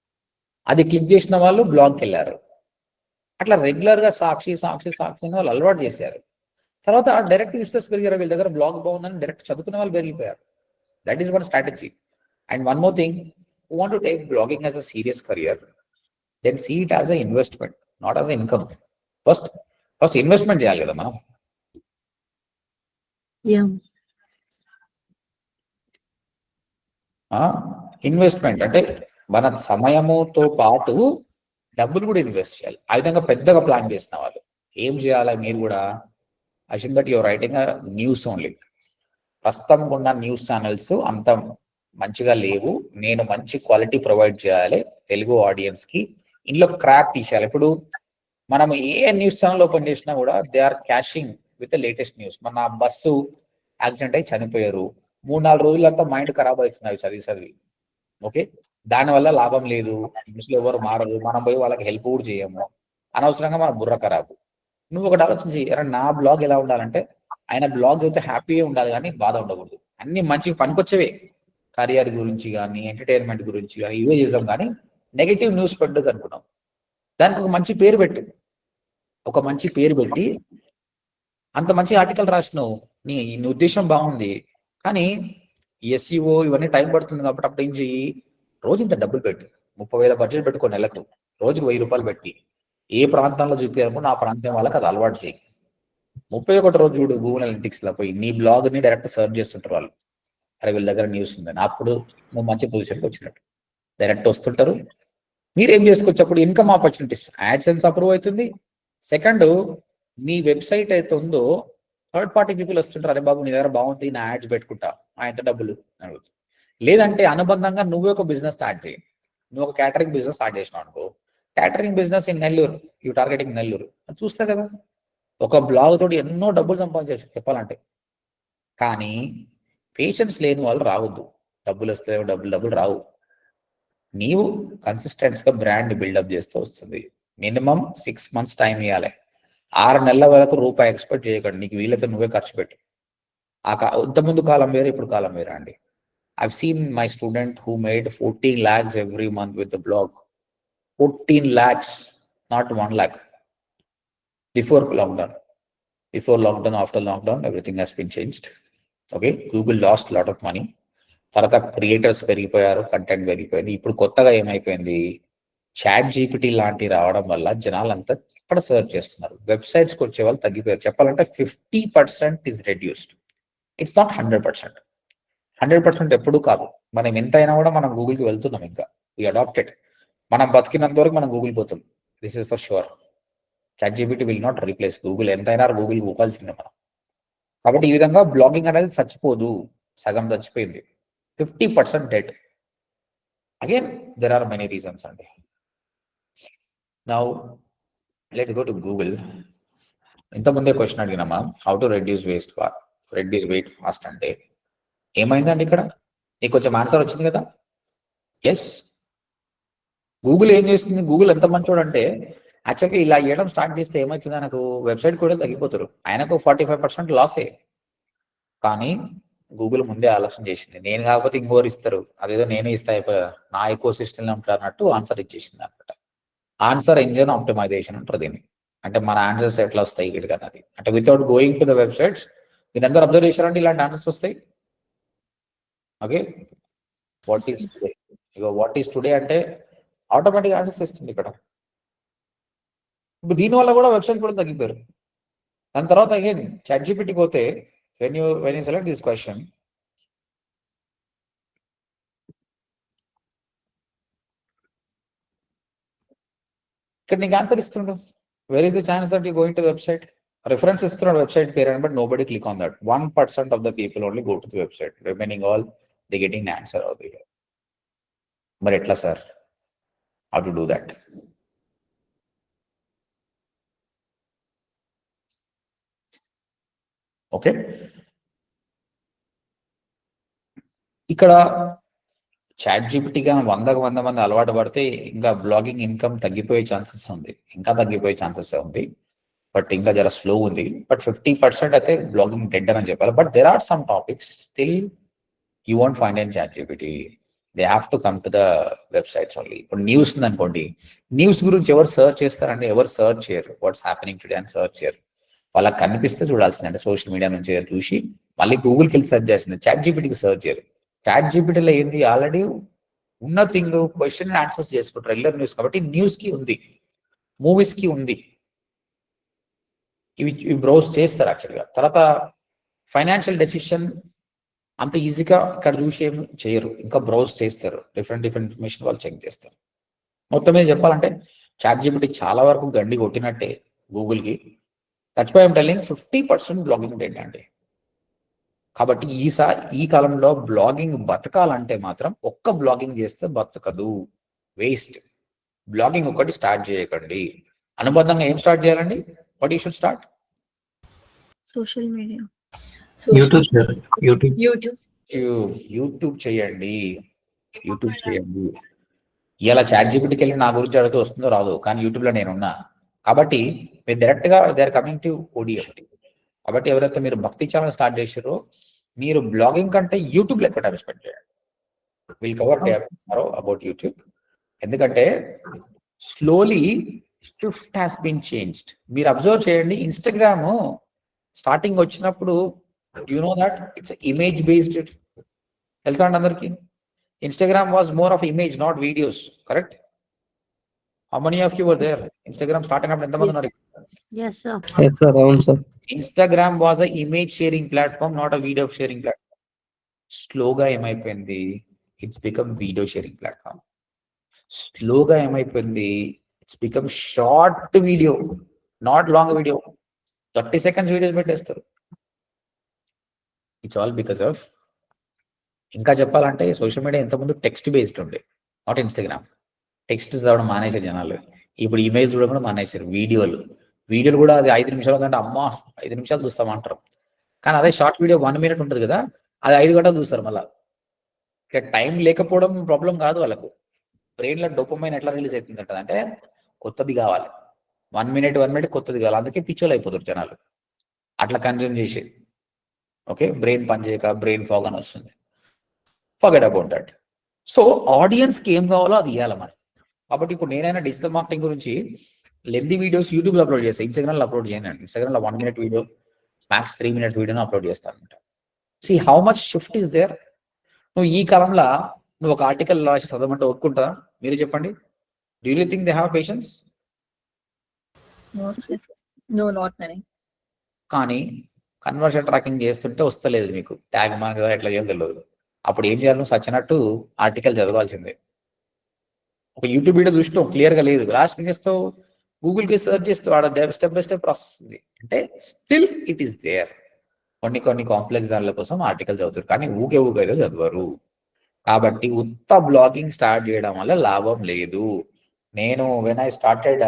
అది క్లిక్ చేసిన వాళ్ళు బ్లాగ్కి వెళ్ళారు. అట్లా రెగ్యులర్ గా సాక్షి అని వాళ్ళు అలవాటు చేశారు. తర్వాత డైరెక్ట్ యూస్టర్స్ పెరిగారు. వీళ్ళ దగ్గర బ్లాగ్ బాగుందని డైరెక్ట్ చదువుకునే వాళ్ళు పెరిగిపోయారు. That is one strategy. And one more thing, who want to take blogging as a serious career, then see it as an investment, not as an income. First investment చేయాలి కదా మనం. ఇన్వెస్ట్మెంట్ అంటే మన సమయముతో పాటు డబ్బులు కూడా ఇన్వెస్ట్ చేయాలి. ఆ విధంగా పెద్దగా ప్లాన్ చేసిన వాళ్ళు ఏం చేయాలి? మీరు కూడా Asin that your writing news only. ప్రస్తుతం ఉన్న న్యూస్ ఛానల్స్ అంత మంచిగా లేవు. నేను మంచి క్వాలిటీ ప్రొవైడ్ చేయాలి తెలుగు ఆడియన్స్ కి. ఇందులో క్రాప్ తీసేయాలి. ఇప్పుడు మనం ఏ న్యూస్ ఛానల్ ఓపెన్ చేసినా కూడా they are cashing with latest news. మన బస్సు యాక్సిడెంట్ అయి చనిపోయారు, 3-4 రోజులంతా మైండ్ ఖరాబ్ అవుతుంది అవి చదివి. ఓకే, దానివల్ల లాభం లేదు. న్యూస్లో ఎవరు మారరు, మనం పోయి వాళ్ళకి హెల్ప్ కూడా చేయము. అనవసరంగా మన బుర్ర ఖరాబు. నువ్వు ఒకటి ఆలోచించి, నా బ్లాగ్ ఎలా ఉండాలంటే ఆయన బ్లాగ్ చదివితే హ్యాపీగా ఉండాలి కానీ బాధ ఉండకూడదు. అన్ని మంచిగా పనికొచ్చేవే, కరియర్ గురించి కానీ ఎంటర్టైన్మెంట్ గురించి కానీ ఇవే చేద్దాం. కానీ నెగిటివ్ న్యూస్ పెట్టదు అనుకున్నాం. దానికి ఒక మంచి పేరు పెట్టి అంత మంచి ఆర్టికల్ రాసినావు, నీ ఉద్దేశం బాగుంది. కానీ SEO ఇవన్నీ టైం పడుతుంది కాబట్టి అప్పుడు ఏం చెయ్యి, రోజు ఇంత డబ్బులు పెట్టి 30,000 బడ్జెట్ పెట్టుకో, నెలకు రోజుకు 1,000 రూపాయలు పెట్టి ఏ ప్రాంతంలో చూపించాలనుకో ఆ ప్రాంతం వాళ్ళకి అది అలవాటు చేయి. 31 రోజు చూడు గూగుల్ అనలిటిక్స్ లో పోయి నీ బ్లాగ్ ని డైరెక్ట్ సర్చ్ చేస్తుంటారు వాళ్ళు. అరే వీళ్ళ దగ్గర న్యూస్ ఉందని, అప్పుడు నువ్వు మంచి పొజిషన్కి వచ్చినట్టు డైరెక్ట్ వస్తుంటారు. మీరేం చేసుకోవచ్చు అప్పుడు? ఇన్కమ్ ఆపర్చునిటీస్, యాడ్సెన్స్ అప్రూవ్ అవుతుంది. సెకండ్, మీ వెబ్సైట్ అయితే ఉందో థర్డ్ పార్టీ పీపుల్ వస్తుంటారు, అరే బాబు నీ దగ్గర బాగుంది, నా యాడ్స్ పెట్టుకుంటా, ఎంత డబ్బులు అడుగుతుంది. లేదంటే అనుబంధంగా నువ్వే ఒక బిజినెస్ స్టార్ట్ చేయి. నువ్వు ఒక క్యాటరింగ్ బిజినెస్ స్టార్ట్ చేసినావు అనుకో, catering business in Nellore, you targeting Nellore, అది చూస్తా కదా. ఒక బ్లాగ్ తోటి ఎన్నో డబ్బులు సంపాదించవచ్చు చెప్పాలంటే. కానీ పేషెన్స్ లేని వాళ్ళు రావద్దు. డబ్బులు వస్తే డబ్బులు రావు. నీవు కన్సిస్టెంట్స్ గా బ్రాండ్ బిల్డప్ చేస్తూ వస్తుంది. మినిమం 6 months టైం ఇవ్వాలి. 6 నెలల వరకు రూపాయి ఎక్స్పెక్ట్ చేయకండి. నీకు వీలైతే నువ్వే ఖర్చు పెట్టు. ఇంతకుముందు కాలం వేరే, ఇప్పుడు కాలం వేరే అండి. I've seen my student who made 14 lakhs every month with the blog. 14 lakhs, not 1 lakh. Before lockdown, after lockdown, everything has been changed. Okay, Google lost a lot of money. తర్వాత క్రియేటర్స్ పెరిగిపోయారు, కంటెంట్ పెరిగిపోయింది. ఇప్పుడు కొత్తగా ఏమైపోయింది, ChatGPT లాంటి రావడం వల్ల జనాలంతా ఇక్కడ సర్చ్ చేస్తున్నారు. వెబ్సైట్స్కి వచ్చే వాళ్ళు తగ్గిపోయారు. చెప్పాలంటే 50% ఈజ్ రెడ్యూస్డ్. It's not 100%. 100% ఎప్పుడు కాదు. మనం ఎంతైనా కూడా మనం గూగుల్కి వెళ్తున్నాం. ఇంకా వి అడాప్టెడ్. మనం బతికినంత వరకు మనం గూగుల్ పోతాం. This is for sure. ChatGPT will not replace Google. ఎంతైనా గూగుల్ పోవాల్సిందే మనం. కాబట్టి ఈ విధంగా బ్లాగింగ్ అనేది చచ్చిపోదు, సగం చచ్చిపోయింది. 50% dead. Again there are many reasons అండి. Now let's go to Google. ఇంతకుముందే క్వశ్చన్ అడిగినా మనం, how to reduce weight fast అంటే ఏమైందండి ఇక్కడ? నీకు కొంచెం ఆన్సర్ వచ్చింది కదా. ఎస్, గూగుల్ ఏం చేస్తుంది, గూగుల్ ఎంత మంచోడు అంటే యాక్చువల్గా ఇలా ఇవ్వడం స్టార్ట్ చేస్తే ఏమవుతుంది, నాకు వెబ్సైట్ కూడా తగ్గిపోతారు. ఆయనకు 45% లాసే. కానీ గూగుల్ ముందే ఆలోచన చేసింది, నేను కాకపోతే ఇంకోరు ఇస్తారు, అదేదో నేనే ఇస్తా అయిపోయా, నా ఎకో సిస్టమ్లో ఉంటారు అన్నట్టు ఆన్సర్ ఇచ్చేసింది అనమాట. ఆన్సర్ ఇంజిన్ ఆప్టిమైజేషన్ అంటారు దీన్ని. అంటే మన ఆన్సర్స్ ఎట్లా వస్తాయి ఇక్కడ అన్నది. అంటే without going to the websites మీరు అందరూ అబ్జర్వ్ చేశారంటే ఇలాంటి ఆన్సర్స్ వస్తాయి. ఓకే, వాట్ ఈస్ టుడే అంటే ఆటోమేటిక్ ఆన్సర్స్ ఇస్తుంది ఇక్కడ. ఇప్పుడు దీనివల్ల కూడా వెబ్సైట్ కూడా తగ్గిపోయారు. దాని తర్వాత అగైన్ ChatGPT పోతే when you select this question, ఇక్కడ నీకు ఆన్సర్ ఇస్తుండు. Where is the chance that you going to website? Reference ఇస్తున్నాడు వెబ్సైట్ పేరు అని, but nobody click on that. 1% of the people only go to the website, remaining all they getting answer of the ear. మరి ఎట్లా సార్, how to do that? Okay, ఇక్కడ చాట్ జీపీటీగా 100కు 100 మంది అలవాటు పడితే ఇంకా బ్లాగింగ్ ఇన్కమ్ తగ్గిపోయే ఛాన్సెస్ ఉంది, ఇంకా తగ్గిపోయే ఛాన్సెస్ ఉంది. బట్ ఇంకా జర స్లో ఉంది. బట్ 50% అయితే బ్లాగింగ్ డెడ్ అని చెప్పాలి. But there are some topics still you won't find in ChatGPT. They have to come to the websites only. ఇప్పుడు న్యూస్ ఉంది అనుకోండి, న్యూస్ గురించి ఎవరు సర్చ్ చేస్తారంటే ఎవరు సర్చ్ చేయరు. వాట్స్ హ్యాపెనింగ్ టుడే అని సర్చ్ చేయరు. వాళ్ళకి కనిపిస్తే చూడాల్సిందే, అంటే సోషల్ మీడియా నుంచి చూసి మళ్ళీ గూగుల్కి వెళ్ళి సర్చ్ చేయాల్సిందే. చాట్ జీపీటీకి సర్చ్ చేయరు. చాట్ జీపీటీలో ఏంది, ఆల్రెడీ ఉన్న థింగ్ క్వశ్చన్ ఆన్సర్స్ చేసుకుంటారు. రెగ్యులర్ న్యూస్ కాబట్టి న్యూస్ కి ఉంది, మూవీస్ కి ఉంది, ఇవి బ్రౌజ్ చేస్తారు యాక్చువల్గా. తర్వాత ఫైనాన్షియల్ డెసిషన్ అంత ఈజీగా ఇక్కడ చూసి ఏం చేయరు, ఇంకా బ్రౌజ్ చేస్తారు. డిఫరెంట్ ఇన్ఫర్మేషన్ వాళ్ళు చెక్ చేస్తారు. మొత్తం మీద చెప్పాలంటే చాట్ జీపీటీ చాలా వరకు గండి కొట్టినట్టే గూగుల్కి. That's why I'm telling 50% blogging dead అండి. కాబట్టి ఈ కాలంలో బ్లాగింగ్ బతకాలంటే మాత్రం ఒక్క బ్లాగింగ్ చేస్తే బతకదు, వేస్ట్. బ్లాగింగ్ ఒకటి స్టార్ట్ చేయకండి. అనుబంధంగా ఏం స్టార్ట్ చేయాలండి? What you should start? Social media, YouTube sir, YouTube చేయండి. యూట్యూబ్ చేయండి. ఇలా చాట్ జీపీటీకి వెళ్ళి నా గురించి అడిగితే వస్తుందో రాదు, కానీ యూట్యూబ్లో నేనున్నా కాబట్టి మీరు డైరెక్ట్గా దే ఆర్ కమింగ్ టు ఓడిఎం. కాబట్టి ఎవరైతే మీరు భక్తి ఛానల్ స్టార్ట్ చేసారో మీరు బ్లాగింగ్ కంటే యూట్యూబ్లో ఎక్కువ టైం స్పెండ్ చేయండి. Will cover about YouTube. ఎందుకంటే slowly shift has been changed. మీరు అబ్జర్వ్ చేయండి, ఇన్స్టాగ్రామ్ స్టార్టింగ్ వచ్చినప్పుడు you know that it's image based. తెలుసా అండి అందరికి? Instagram was more of image, not videos. Correct? How many of you were there? Instagram start అయినప్పుడు ఎంతమంది ఉన్నారు? Yes, sir. Yes, sir. అవును sir. Instagram was a image sharing platform, not a video sharing platform. స్లోగా ఏమైపోయింది, it's become video sharing platform. స్లోగా ఏమైపోయింది, it's become short video, not long video. 30 seconds videos పెట్టేస్తారు. ఇట్స్ ఆల్ బికాస్ ఆఫ్, ఇంకా చెప్పాలంటే సోషల్ మీడియా ఇంతకుముందు టెక్స్ట్ బేస్డ్ ఉండే, నాట్ ఇన్స్టాగ్రామ్. టెక్స్ట్ చదవడం మానేసారు జనాలు. ఇప్పుడు ఇమెయిల్ చూడడం కూడా మానేసారు. వీడియోలు కూడా అది 5 నిమిషాలు ఉందంటే అమ్మా 5 నిమిషాలు చూస్తామంటారు. కానీ అదే షార్ట్ వీడియో 1 minute ఉంటుంది కదా, అది 5 గంటలు చూస్తారు. మళ్ళీ ఇక్కడ టైం లేకపోవడం ప్రాబ్లం కాదు వాళ్ళకు. బ్రెయిన్లో డోపమైన్ ఎట్లా రిలీజ్ అవుతుంది అంటే కొత్తది కావాలి, 1 minute కొత్తది కావాలి. అందుకే పిచ్చోలు అయిపోతారు జనాలు అట్లా కన్జ్యూమ్ చేసి. ఓకే, బ్రెయిన్ పని చేయక బ్రెయిన్ ఫాగ్ అని వస్తుంది. Forget about that. సో ఆడియన్స్కి ఏం కావాలో అది ఇవ్వాలి మనం. కాబట్టి ఇప్పుడు నేనైనా డిజిటల్ మార్కెటింగ్ గురించి లెంది వీడియోస్ యూట్యూబ్లో అప్లోడ్ చేస్తాను, ఇన్స్టాగ్రామ్లో అప్లోడ్ చేయను. ఇన్స్టాగ్రామ్లో 1 minute వీడియో, మ్యాక్స్ 3 minute వీడియోను అప్లోడ్ చేస్తాను అనమాట. See how much shift is there. నువ్వు ఈ కాలంలో నువ్వు ఒక ఆర్టికల్ రాసి చదవమంటే ఒప్పుకుంటా? మీరు చెప్పండి. Do you think they have patience? No, not many. కానీ కన్వర్షన్ ట్రాకింగ్ చేస్తుంటే వస్తలేదు మీకు, ట్యాగ్ మన కదా ఎట్లా చేయాలో తెలియదు. అప్పుడు ఏం చేయాలి? నువ్వు సచ్చినట్టు ఆర్టికల్ చదవాల్సిందే. ఒక యూట్యూబ్ వీడియో చూసినావు, క్లియర్గా లేదు, లాస్ట్ ఏం చేస్తావు? గూగుల్కి సెర్చ్ చేస్తావు, ఆడ స్టెప్ బై స్టెప్ ప్రాసెస్ ఉంది. అంటే స్టిల్ ఇట్ ఈస్ దేర్. కొన్ని కాంప్లెక్స్ దానిల కోసం ఆర్టికల్ చదువుతారు, కానీ ఊకే అయితే చదవరు. కాబట్టి ఉత్త బ్లాగింగ్ స్టార్ట్ చేయడం వల్ల లాభం లేదు. నేను when I started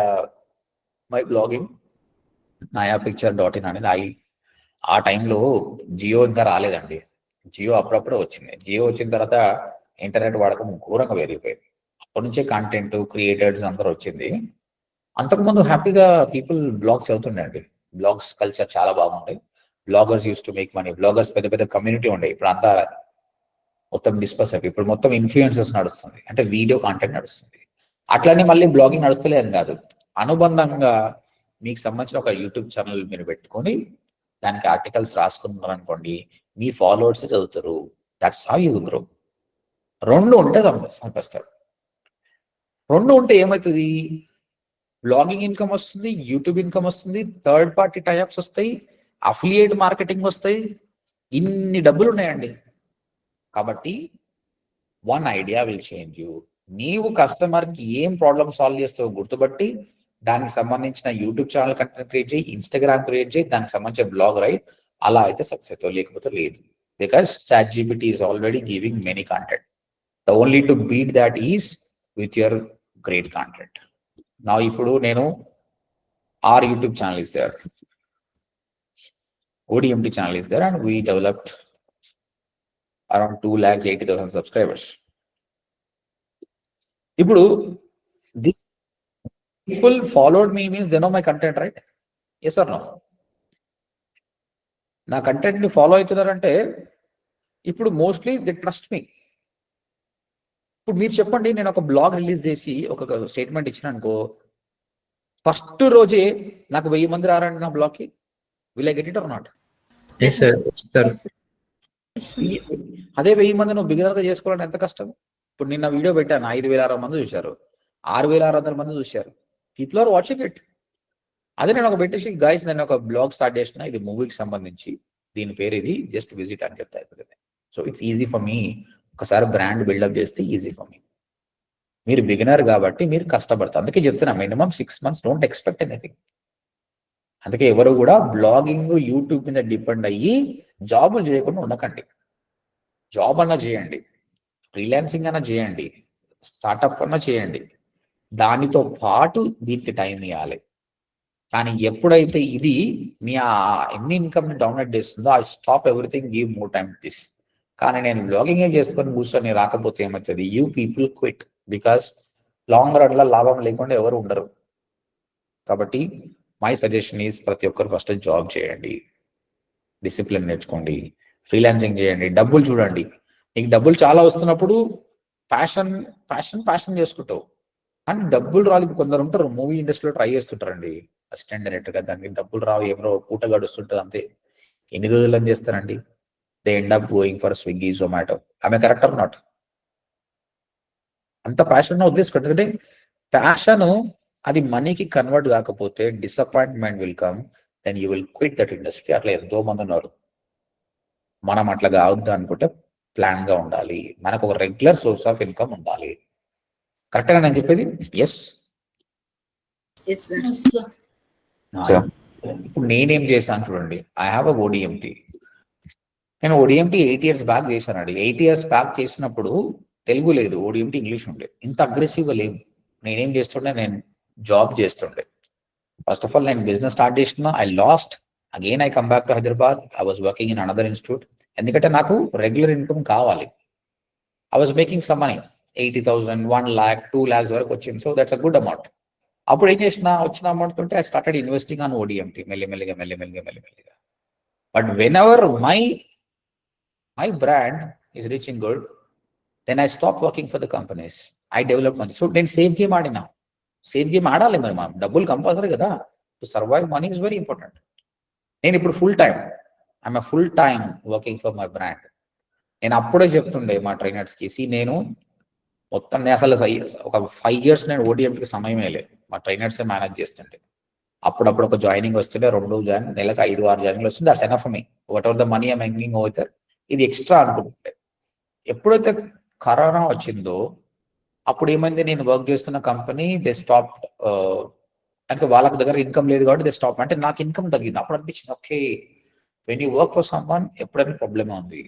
my blogging nayaPicture.in అనేది ఆ టైంలో జియో ఇంకా రాలేదండి. జియో అప్పుడప్పుడు వచ్చింది. జియో వచ్చిన తర్వాత ఇంటర్నెట్ వాడకం ఘోరంగా పెరిగిపోయింది. అప్పటి నుంచే కంటెంట్ క్రియేటర్స్ అందరూ వచ్చింది. అంతకుముందు హ్యాపీగా పీపుల్ బ్లాగ్స్ చదువుతుండే. బ్లాగ్స్ కల్చర్ చాలా బాగుండే. Bloggers use to make money. Bloggers పెద్ద కమ్యూనిటీ ఉండే. ఇప్పుడు అంతా మొత్తం డిస్పర్స్ అయిపోయి ఇప్పుడు మొత్తం ఇన్ఫ్లుయెన్సర్స్ నడుస్తుంది, అంటే వీడియో కాంటెంట్ నడుస్తుంది. అట్లనే మళ్ళీ బ్లాగింగ్ నడుస్తలేదని కాదు, అనుబంధంగా మీకు సంబంధించిన ఒక యూట్యూబ్ ఛానల్ మీరు పెట్టుకొని దానికి ఆర్టికల్స్ రాసుకున్నారు అనుకోండి, మీ ఫాలోవర్స్ చదువుతారు. That's how you grow. 2 ఉంటే సంపాదిస్తారు. 2 ఉంటే ఏమవుతుంది? బ్లాగింగ్ ఇన్కమ్ వస్తుంది, యూట్యూబ్ ఇన్కమ్ వస్తుంది, థర్డ్ పార్టీ టైప్స్ వస్తాయి, అఫిలియేట్ మార్కెటింగ్ వస్తాయి. ఇన్ని డబ్బులు ఉన్నాయండి. కాబట్టి 1 ఐడియా విల్ చేంజ్ యూ. నీవు కస్టమర్కి ఏం ప్రాబ్లమ్ సాల్వ్ చేస్తావో గుర్తుపట్టి దానికి సంబంధించిన యూట్యూబ్ ఛానల్ కంటెంట్ క్రియేట్ చేయి, ఇన్స్టాగ్రామ్ క్రియేట్ చేయి, దానికి సంబంధించిన బ్లాగర్ అయ్యి అలా అయితే సక్సెస్ అవుతావు, లేకపోతే లేదు. Because ChatGPT is already giving many content. The only to beat that is with your great content. నా ఇప్పుడు నేను our YouTube channel is there, ODMT channel is there, and we developed around 2,80,000 subscribers. ఇప్పుడు people followed me means they know my content, right? Yes or no? నా కంటెంట్ ని ఫాలో అవుతున్నారంటే ఇప్పుడు మోస్ట్లీ దే ట్రస్ట్ మీ. ఇప్పుడు మీరు చెప్పండి, నేను ఒక బ్లాగ్ రిలీజ్ చేసి ఒక స్టేట్మెంట్ ఇచ్చిన అనుకో, ఫస్ట్ రోజే నాకు 1000 మంది రారండి నా బ్లాగ్ కి, will I get it or not? అదే 1000 మంది నువ్వు బిగినర్ గా చేసుకోవాలని ఎంత కష్టం. ఇప్పుడు నిన్న వీడియో పెట్టాను, 5600 మంది చూశారు, 6600 మంది చూశారు. People are watching it. అదే నేను ఒక పెట్టేసి గైస్ నేను ఒక బ్లాగ్ స్టార్ట్ చేసిన, ఇది మూవీకి సంబంధించి, దీని పేరు ఇది, జస్ట్ విజిట్ అని చెప్తా అయిపోతుంది. So it's easy for me. ఒకసారి బ్రాండ్ బిల్డప్ చేస్తే ఈజీ ఫర్ మీ. మీరు బిగినర్ కాబట్టి మీరు కష్టపడతారు. అందుకే చెప్తున్నా, minimum 6 months don't expect anything. అందుకే ఎవరు కూడా బ్లాగింగ్ యూట్యూబ్ మీద డిపెండ్ అయ్యి జాబులు చేయకుండా ఉండకండి. జాబ్ అన్నా చేయండి, ఫ్రీలాన్సింగ్ అన్నా చేయండి, స్టార్టప్ అన్నా చేయండి, దానితో పాటు దీనికి టైం ఇవ్వాలి. కానీ ఎప్పుడైతే ఇది మీ ఎన్ని ఇన్కమ్ ని డౌన్లోడ్ చేస్తుందో, I stop everything, give more time this. కానీ నేను బ్లాగింగే చేసుకొని కూర్చొని రాకపోతే ఏమవుతుంది? You people quit. Because long run లో లాభం లేకుండా ఎవరు ఉండరు. కాబట్టి మై సజెషన్ ఈజ్, ప్రతి ఒక్కరు ఫస్ట్ జాబ్ చేయండి, డిసిప్లిన్ నేర్చుకోండి, ఫ్రీలాన్సింగ్ చేయండి, డబ్బులు చూడండి. నీకు డబ్బులు చాలా వస్తున్నప్పుడు ప్యాషన్ ప్యాషన్ ప్యాషన్ చేసుకుంటావు. అండ్ డబ్బులు రాదు. కొందరు ఉంటారు మూవీ ఇండస్ట్రీలో ట్రై చేస్తుంటారండి అసిస్టెంట్ డైరెక్టర్ గా, దానికి డబ్బులు రావు, ఏమో పూట గడుస్తుంటుంది అంతే. ఎన్ని రోజులు అని చేస్తారండి? They end up going for Swiggy, Zomato. ఆమె కరెక్ట్ ఆర్ నాట్? అంత ప్యాషన్ వదిలేసుకోండి. ఎందుకంటే ప్యాషన్ అది మనీకి కన్వర్ట్ కాకపోతే disappointment will come, then you will quit that industry. అట్లా ఎంతో మంది ఉన్నారు. మనం అట్లా కావద్దు అనుకుంటే ప్లాన్ గా ఉండాలి, మనకు ఒక రెగ్యులర్ సోర్స్ ఆఫ్ ఇన్కమ్ ఉండాలి. కరెక్ట్గా నేను చెప్పేది? ఎస్. ఇప్పుడు నేనేం చేశాను చూడండి, ఐ హ్యావ్ అ ODMT. నేను ODMT 8 years బ్యాక్ చేశానండి. 8 years బ్యాక్ చేసినప్పుడు తెలుగు లేదు, ODMT ఇంగ్లీష్ ఉండే. ఇంత అగ్రెసివ్గా లేవు. నేనేం చేస్తుండే, నేను జాబ్ చేస్తుండే. ఫస్ట్ ఆఫ్ ఆల్ నేను బిజినెస్ స్టార్ట్ చేసిన, I lost. Again I come back to Hyderabad. I was working in another institute. ఎందుకంటే నాకు రెగ్యులర్ ఇన్కమ్ కావాలి. I was making some money, 80,000, 1 lakh, 2 lakhs వరకు వచ్చింది. So that's a good amount. అప్పుడు ఏం చేసిన, వచ్చిన అమౌంట్ తోటి I started investing on ODMT మెల్లిమెల్లిగా. But whenever my brand is reaching good, then I stop working for the companies. I develop money. So నేను సేఫ్ గేమ్ ఆడినా. సేఫ్ గేమ్ ఆడాలి మరి, మనం డబ్బులు కంపల్సరీ కదా. To survive money is very important. నేను ఇప్పుడు full time working for my brand. నేను అప్పుడే చెప్తుండే మా ట్రైనర్స్ కి, నేను మొత్తం నేను అసలు ఒక 5 years నేను ODMTకి సమయమే లేదు. మా ట్రైనర్సే మేనేజ్ చేస్తుండే. అప్పుడప్పుడు ఒక జాయినింగ్ వస్తుండే, 2 జాయిన్, నెలకు 5-6 జాయినింగ్లు వస్తుంది. That's enough for me. What ever the money I making over, ఇది ఎక్స్ట్రా అనుకుంటుండే. ఎప్పుడైతే కరోనా వచ్చిందో అప్పుడు ఏమైంది, నేను వర్క్ చేస్తున్న కంపెనీ దే స్టాప్, అంటే వాళ్ళకి దగ్గర ఇన్కమ్ లేదు కాబట్టి దే స్టాప్. అంటే నాకు ఇన్కమ్ తగ్గింది. అప్పుడు అనిపించింది, okay, when you work for someone ఎప్పుడైనా ప్రాబ్లమే ఉంది,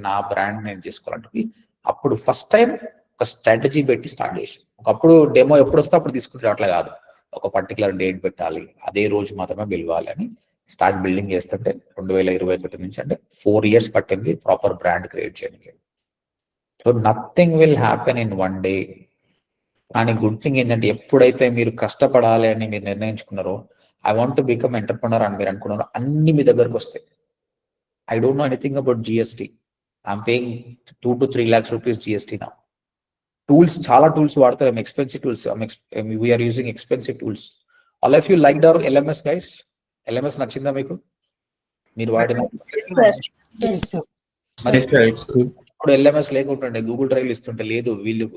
నా బ్రాండ్ నేను చేసుకోవాలంటే. అప్పుడు ఫస్ట్ టైం ఒక స్ట్రాటజీ పెట్టి స్టార్ట్ చేసి, ఒకప్పుడు డెమో ఎప్పుడు వస్తే అప్పుడు తీసుకుంటే అట్లా కాదు, ఒక పర్టికులర్ డేట్ పెట్టాలి, అదే రోజు మాత్రమే పిలవాలి అని స్టార్ట్ బిల్డింగ్ చేస్తుంటే 2021 నుంచి, అంటే 4 years పట్టింది ప్రాపర్ బ్రాండ్ క్రియేట్ చేయడానికి. So nothing will happen in 1 day. కానీ గుడ్ థింగ్ ఏంటంటే, ఎప్పుడైతే మీరు కష్టపడాలి అని మీరు నిర్ణయించుకున్నారో, I want to become entrepreneur అని మీరు అనుకున్నారో, అన్ని మీ దగ్గరకు వస్తాయి. I don't know anything about GST. I'm paying 2 to 3 lakhs rupees GST now. Tools, చాలా టూల్స్ వాడతారు, expensive tools. We're using expensive tools. All of you like our LMS guys? LMS నచ్చిందా మీకు? మీరు వాడిన ఇప్పుడు LMS లేకుంటుండే, గూగుల్ డ్రైవ్ ఇస్తుంటే, లేదు వీళ్ళు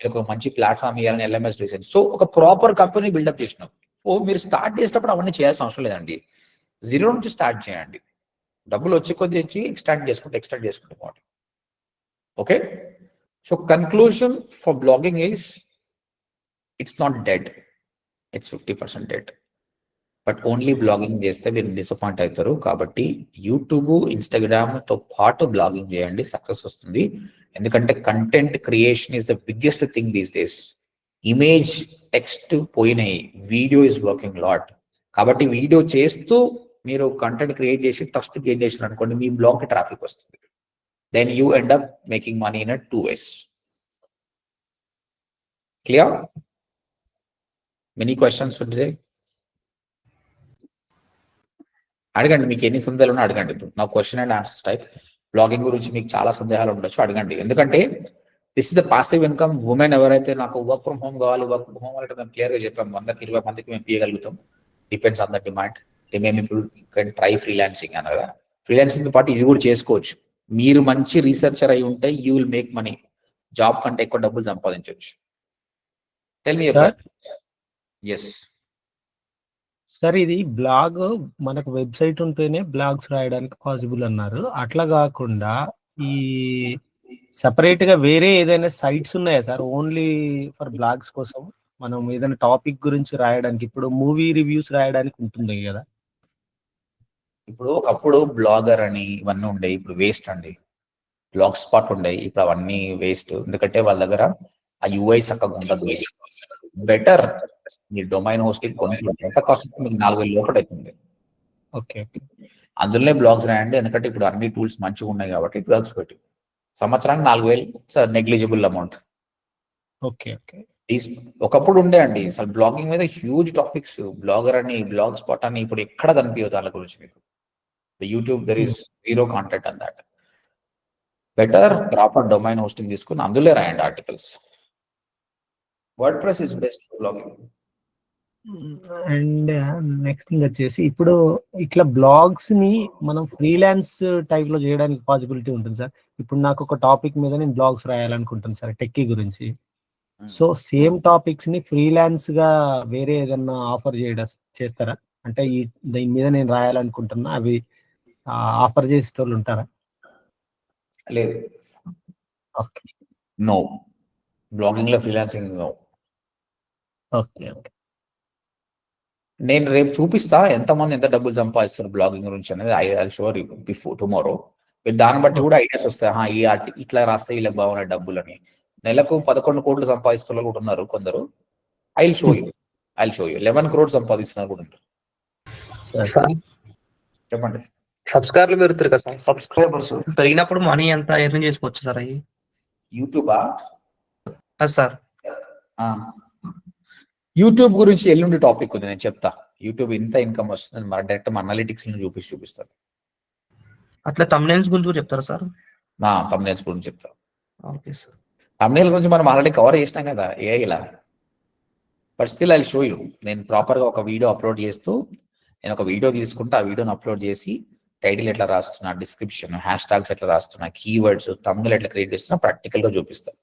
ఒక మంచి ప్లాట్ఫామ్ ఇవ్వాలని LMS డిజైన్. సో ఒక ప్రాపర్ కంపెనీ బిల్డప్ చేసినాం. సో మీరు స్టార్ట్ చేసినప్పుడు అవన్నీ చేయాల్సిన అవసరం లేదండి. 0 నుంచి స్టార్ట్ చేయండి. డబ్బులు వచ్చే కొద్ది వచ్చి ఎక్స్ట్రాక్ట్ చేసుకుంటే బాగుంటుంది. Okay. So conclusion for blogging is, it's not dead, it's 50% dead. But only blogging చేస్తే మీరు డిసప్పాయింట్ అవుతారు. కాబట్టి యూట్యూబ్, ఇన్స్టాగ్రామ్ తో పాటు బ్లాగింగ్ చేయండి, సక్సెస్ వస్తుంది. ఎందుకంటే content creation is the biggest thing these days. Image, text పోయినాయి, వీడియో ఇస్ వర్కింగ్ లాట్. కాబట్టి వీడియో చేస్తూ మీరు కంటెంట్ క్రియేట్ చేసి ట్రస్ట్ గెయిన్ చేసిన అనుకోండి, మీ బ్లాగ్ కి ట్రాఫిక్ వస్తుంది. then you end up making money in a 2 ways. Clear? Many questions today? అడగండి, మీకు ఎన్ని సందేహాలు ఉన్నా అడగండి. నా question and answers type. Blogging గురించి మీకు చాలా సందేహాలు ఉండొచ్చు, అడగండి. ఎందుకంటే this is the passive income. Women ఎవరైతే నాకు వర్క్ ఫ్రమ్ హోమ్ కావాలి, వర్క్ ఫ్రమ్ హోమ్ అంటే మేము క్లియర్గా చెప్పాము, 100-20 మందికి మేము తీయగలుగుతాం. Depends on the demand. మేము ఇప్పుడు ట్రై ఫ్రీలాన్సింగ్ అని కదా. ఫ్రీలాన్సింగ్ పాటు ఇది కూడా చేసుకోవచ్చు. మీరు మంచి రీసెర్చర్ అయి ఉంటే you will make money. Job కంటే ఎక్కువ డబ్బులు సంపాదించవచ్చు. Tell me. ఎస్ సార్, ఇది బ్లాగ్ మనకు వెబ్సైట్ ఉంటేనే బ్లాగ్స్ రాయడానికి పాసిబుల్ అన్నారు. అట్లా కాకుండా ఈ సపరేట్ గా వేరే ఏదైనా సైట్స్ ఉన్నాయా సార్ ఓన్లీ ఫర్ బ్లాగ్స్ కోసం? మనం ఏదైనా టాపిక్ గురించి రాయడానికి, ఇప్పుడు మూవీ రివ్యూస్ రాయడానికి ఉంటుంది కదా. ఇప్పుడు ఒకప్పుడు బ్లాగర్ అని ఇవన్నీ ఉండే, ఇప్పుడు వేస్ట్ అండి. బ్లాగ్ స్పాట్ ఉండే, ఇప్పుడు అవన్నీ వేస్ట్. ఎందుకంటే వాళ్ళ దగ్గర ఆ యూఐ చక్కగా ఉండదు. బెటర్ మీరు డొమైన్ హోస్టింగ్ కొనుక్కోండి. ఎంత కాస్ట్? మీకు 4,000 లోపల అవుతుంది. ఓకే, అందులోనే బ్లాగ్స్ రాయండి. ఎందుకంటే ఇప్పుడు అన్ని టూల్స్ మంచిగా ఉన్నాయి కాబట్టి బ్లాగ్స్ పెట్టి సంవత్సరానికి 4,000 నెగ్లిజిబుల్ అమౌంట్. ఓకే. ఒకప్పుడు ఉండే అండి అసలు బ్లాగింగ్ మీద హ్యూజ్ టాపిక్స్. బ్లాగర్ అని, బ్లాగ్ స్పాట్ అని ఇప్పుడు ఎక్కడ కనిపించదు దాని గురించి మీకు. YouTube there is zero content on that. Better proper domain hosting తీసుకుని అందులో రాయండి articles. Word press is best for blogging. And next thing వచ్చేసి, ఇప్పుడు ఇట్లా బ్లాగ్స్ ని మనం ఫ్రీలాన్స్ టైప్ లో చేయడానికి పాసిబిలిటీ ఉంటుంది సార్. ఇప్పుడు నాకు ఒక టాపిక్ మీద నేను బ్లాగ్స్ రాయాలనుకుంటాను సార్, టెక్కీ గురించి. సో సేమ్ టాపిక్స్ ని ఫ్రీలాన్స్ గా వేరే ఏదన్నా ఆఫర్ చేస్తారా? అంటే దీని మీద నేను రాయాలనుకుంటున్నా, అవి ఆఫర్ చేసే వాళ్ళు ఉంటారా? లేదు. ఓకే. నో, బ్లాగింగ్ లో ఫ్రీలాన్సింగ్ నో. ఓకే. నేను రేపు చూపిస్తా ఎంతమంది ఎంత డబ్బులు సంపాదిస్తారు బ్లాగింగ్ గురించి అనేది. I sure before tomorrow. మీరు దాన్ని బట్టి కూడా ఐడియాస్ వస్తాయి. ఈ ఇట్లా రాస్తే వీళ్ళకి బాగున్నాయి డబ్బులు అని. నెలకు 11 కోట్లు సంపాదిస్తున్న కూడా ఉన్నారు కొందరు. ఐ షో యూ 11 crores సంపాదిస్తున్నారు కూడా ఉంటారు. చెప్పండి. సబ్స్క్రైబర్లు పెరుగుతారు కదా సార్, సబ్స్క్రైబర్స్ పెరిగినప్పుడు మనీ ఎంత ఎర్న్ చేసుకోవచ్చు సార్? అవి యూట్యూబా సార్? యూట్యూబ్ గురించి ఎల్లుండి టాపిక్ ఉంది, నేను చెప్తా. యూట్యూబ్ ఇంత ఇన్కమ్ వస్తుంది, మరి డైరెక్ట్ అనలిటిక్స్ చూపిస్తాను. అట్లా thumbnails గురించి కూడా చెప్తారా సార్? thumbnails గురించి చెప్తా. Okay sir. thumbnail గురించి మనం ఆల్రెడీ కవర్ చేసినాం కదా ఏఐలా. But still I show you. నేను ప్రాపర్ గా ఒక వీడియో అప్లోడ్ చేస్తూ, నేను ఒక వీడియో తీసుకుంటా, ఆ వీడియోని అప్లోడ్ చేసి టైటిల్ ఎట్లా రాస్తున్నా, డిస్క్రిప్షన్, హ్యాష్ ట్యాగ్స్ ఎట్లా రాస్తున్నా, కీవర్డ్స్, thumbnail ఎట్లా క్రియేట్ చేస్తున్నా ప్రాక్టికల్ గా చూపిస్తాను.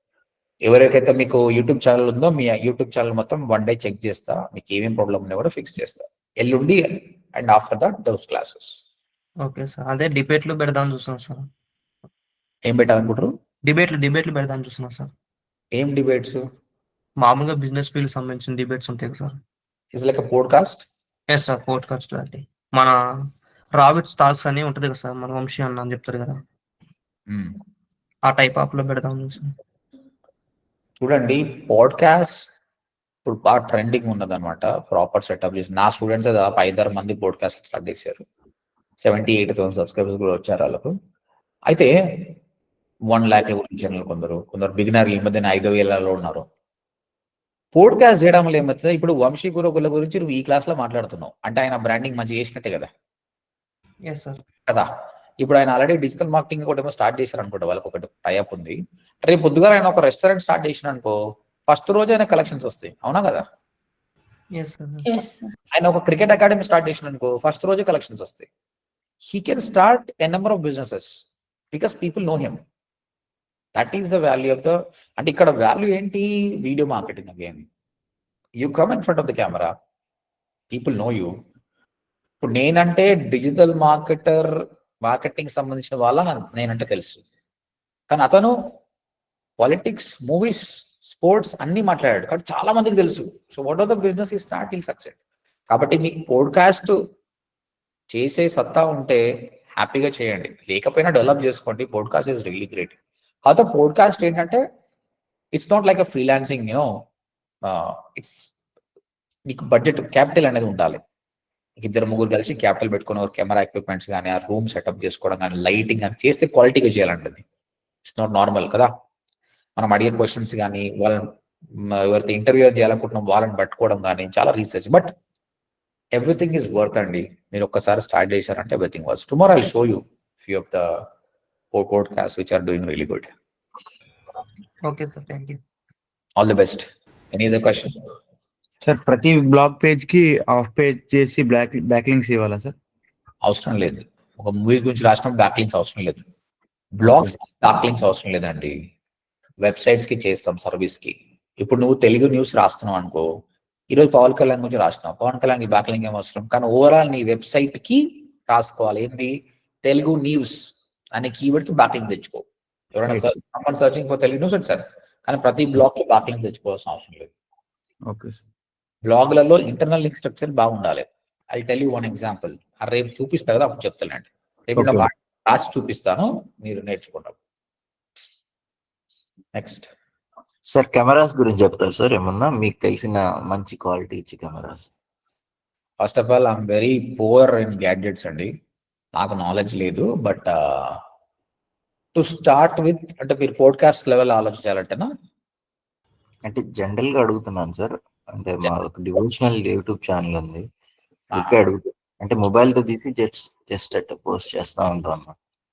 ఎవరికైతే మీకు యూట్యూబ్ ఛానల్ ఉందో మీ యూట్యూబ్ ఛానల్ మొత్తం 1 day చెక్ చేస్తా, మీకు ఏమేమి ప్రాబ్లం ఉన్నా కూడా ఫిక్స్ చేస్తా ఎల్లుండి. And after that those classes. Okay sir. అదే డిబేట్లు పెడదాం చూస్తున్నాం సార్. ఏం పెట్టాలనుకుంటారు? డిబేట్లు పెడదాం చూస్తున్నాం సార్. ఏం డిబేట్స్? మామూలుగా బిజినెస్ ఫీల్డ్ సంబంధించిన డిబేట్స్ ఉంటాయి కదా sir. It's like podcast. Yes sir, podcast లాంటి. మన రాబిట్ స్టాక్స్ అని ఉంటది కదా సార్, మన వంశీ అన్న అని చెప్తారు కదా, ఆ టైప్ ఆఫ్ లో పెడదాం సార్. చూడండి, పాడ్కాస్ట్ ఇప్పుడు బాగా ట్రెండింగ్ ఉన్నది అనమాట. ప్రాపర్ సెటప్ చేసి నా స్టూడెంట్స్ దాదాపు 5-6 మంది పాడ్కాస్ట్ స్టార్ట్ చేశారు. 70,000-80,000 సబ్స్క్రైబర్స్ కూడా వచ్చారు వాళ్ళకు. అయితే 1 lakh గురించి కొందరు బిగినర్ ఈ మధ్యన 5,000 ఉన్నారు. పోడ్కాస్ట్ చేయడం వల్ల ఏమవుతుంది, ఇప్పుడు వంశీ గురుకుల గురించి నువ్వు ఈ క్లాస్ లో మాట్లాడుతున్నావు అంటే ఆయన బ్రాండింగ్ మంచిగా చేసినట్టే కదా. కదా, ఇప్పుడు ఆయన ఆల్రెడీ డిజిటల్ మార్కెటింగ్ కూడా ఏమో స్టార్ట్ చేశారు అనుకుంటా, వాళ్ళకి ఒకటి టైఅప్ ఉంది. రేపు పొద్దుగా ఆయన ఒక రెస్టారెంట్ స్టార్ట్ చేసిన అనుకో, ఫస్ట్ రోజు ఆయన కలెక్షన్స్ వస్తాయి, అవునా కదా? ఆయన ఒక క్రికెట్ అకాడమీ స్టార్ట్ చేసిన అనుకో, ఫస్ట్ రోజు కలెక్షన్స్ వస్తాయి. He can start a number of businesses because people know him. That is the value of the, అంటే ఇక్కడ వాల్యూ ఏంటి? Video marketing. Again you come in front of the camera, people know you. ఇప్పుడు నేనంటే డిజిటల్ మార్కెటింగ్ సంబంధించిన వాళ్ళ నేనంటే తెలుసు, కానీ అతను పాలిటిక్స్, మూవీస్, స్పోర్ట్స్ అన్ని మాట్లాడాడు కాబట్టి చాలా మందికి తెలుసు. So what are the business ఈ స్టార్ట్ ఇల్ సక్సెస్. కాబట్టి మీకు పోడ్కాస్ట్ చేసే సత్తా ఉంటే హ్యాపీగా చేయండి, లేకపోయినా డెవలప్ చేసుకోండి. Podcast is really great. కాకపోతే పోడ్కాస్ట్ ఏంటంటే it's not like a freelancing, it's మీకు బడ్జెట్ క్యాపిటల్ అనేది ఉండాలి. 2-3 కలిసి క్యాపిటల్ పెట్టుకుని కెమెరా ఎక్విప్మెంట్స్ కానీ, ఆ రూమ్ సెటప్ చేసుకోవడం కానీ, లైటింగ్ కానీ చేస్తే క్వాలిటీగా చేయాలండి. ఇట్స్ నాట్ నార్మల్ కదా. మనం అడిగే క్వశ్చన్స్ కానీ, వాళ్ళని ఎవరైతే ఇంటర్వ్యూ చేయాలనుకుంటున్నాం వాళ్ళని పట్టుకోవడం కానీ చాలా research. But everything is worth అండి. మీరు ఒక్కసారి స్టార్ట్ చేశారంటే everything worth. Tomorrow I show you few of the podcasts which are doing really good. Okay sir, thank you. All the best. Any other question? Sir ప్రతి బ్లాగ్ పేజ్ కి ఆఫ్ పేజ్ చేసి బ్యాక్ లింక్స్ ఇవ్వాలా సార్? అవసరం లేదు. ఒక మూవీ గురించి రాసినప్పుడు బ్యాక్ లింక్స్ అవసరం లేదు. బ్లాగ్స్ బ్యాక్ లింక్స్ అవసరం లేదండి. వెబ్సైట్స్ కి చేస్తాం, సర్వీస్ కి. ఇప్పుడు నువ్వు తెలుగు న్యూస్ రాస్తున్నావు అనుకో, ఈరోజు పవన్ కళ్యాణ్ గురించి రాస్తున్నావు, పవన్ కళ్యాణ్ బ్యాక్ లింక్ ఏం అవసరం, కానీ ఓవరాల్ నీ వెబ్సైట్ కి రాసుకోవాలి. ఏంటి? తెలుగు న్యూస్ అనే కీవర్డ్ కి బ్యాక్ లింక్ తెచ్చుకో. ఎవరైనా searching for Telugu news sir, కానీ ప్రతి బ్లాగ్ కి బ్యాక్ లింక్ తెచ్చుకోవాల్సిన అవసరం లేదు. Okay sir. బ్లాగ్లలో ఇంటర్నల్ లింక్ స్ట్రక్చర్ బాగుండాలి. I tell you one example. రేపు చూపిస్తా కదా, అప్పుడు చెప్తానండి. రేపు రాసి చూపిస్తాను, మీరు నేర్చుకుంటారు. నెక్స్ట్ సార్, కెమెరాస్ గురించి చెప్తారు సార్ ఏమన్నా మీకు తెలిసిన మంచి క్వాలిటీ ఇచ్చే cameras? First of all I'm very poor in gadgets అండి, నాకు నాలెడ్జ్ లేదు. బట్ టు స్టార్ట్ విత్, అంటే మీరు పోడ్కాస్ట్ లెవెల్ ఆలోచించాలంటేనా? అంటే జనరల్ గా అడుగుతున్నాను సార్. అంటే మా డివోషనల్ యూట్యూబ్ ఛానల్ ఉంది, అంటే మొబైల్ తో తీసి జస్ట్ అట్లా పోస్ట్ చేస్తా ఉంటాను.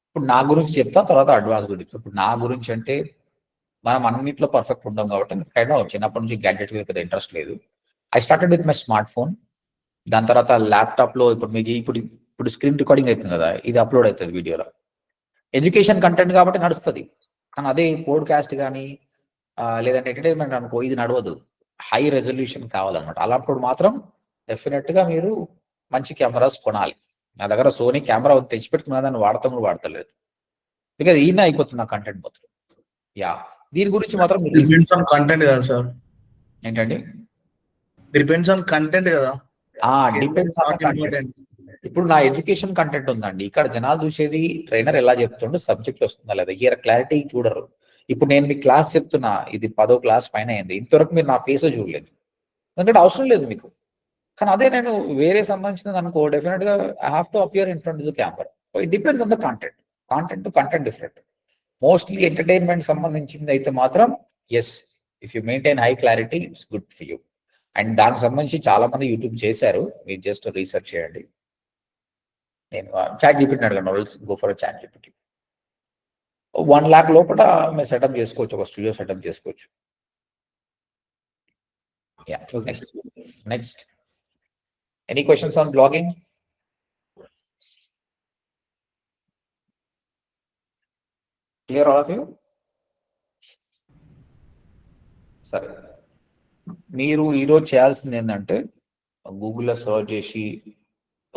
ఇప్పుడు నా గురించి చెప్తా, తర్వాత అడ్వాన్స్ గురించి. ఇప్పుడు నా గురించి అంటే మనం అన్నింటిలో పర్ఫెక్ట్ ఉంటాం కాబట్టి కైండ్ ఆఫ్ చిన్నప్పటి నుంచి గ్యాడ్జెట్ మీద పెద్ద ఇంట్రెస్ట్ లేదు. I started with my smart phone. దాని తర్వాత ల్యాప్టాప్ లో ఇప్పుడు మీకు ఇప్పుడు స్క్రీన్ రికార్డింగ్ అవుతుంది కదా, ఇది అప్లోడ్ అవుతుంది వీడియోలో. ఎడ్యుకేషన్ కంటెంట్ కాబట్టి నడుస్తుంది. కానీ అదే పోడ్కాస్ట్ కానీ లేదంటే ఎంటర్టైన్మెంట్ అనుకో, ఇది నడవదు. హై రెజల్యూషన్ కావాలన్నమాట. అలాంటప్పుడు మాత్రం డెఫినెట్ గా మీరు మంచి కెమెరాస్ కొనాలి. నా దగ్గర సోనీ కెమెరా తెచ్చిపెట్టుకున్నా, దాన్ని వాడతలేదు. బికాజ్ ఈయన అయిపోతుంది నా కంటెంట్ మొత్తం. యా, దీని గురించి మాత్రం కంటెంట్ కదా సార్? ఏంటండి? డిపెండ్స్ ఆన్ కంటెంట్ కదా. Depends on content. ఇప్పుడు నా ఎడ్యుకేషన్ కంటెంట్ ఉందండి, ఇక్కడ జనాలు చూసేది ట్రైనర్ ఎలా చెప్తుండో సబ్జెక్ట్ వస్తుందా లేదా, ఈ క్లారిటీ చూడరు. ఇప్పుడు నేను మీ క్లాస్ చెప్తున్నా, ఇది 10వ క్లాస్ పైన అయింది, ఇంతవరకు మీరు నా ఫేస్ చూడలేదు, ఎందుకంటే అవసరం లేదు మీకు. కానీ అదే నేను వేరే సంబంధించినది అనుకో, డెఫినెట్ గా I have to appear in front of the camera. So it depends on the content to content different. Mostly entertainment సంబంధించింది అయితే మాత్రం yes, if you maintain high clarity it's good for you. And దానికి సంబంధించి చాలా మంది యూట్యూబ్ చేశారు, మీరు జస్ట్ రీసెర్చ్ చేయండి. నేను చాట్ జీపీటీ అడగండి, go for ChatGPT. 1 lakh లోపల మీరు సెటప్ చేసుకోవచ్చు, ఒక స్టూడియో సెటప్ చేసుకోవచ్చు. Next any questions on blogging? Clear all of you? సరే, మీరు ఈరోజు చేయాల్సింది ఏంటంటే గూగుల్లో సర్చ్ చేసి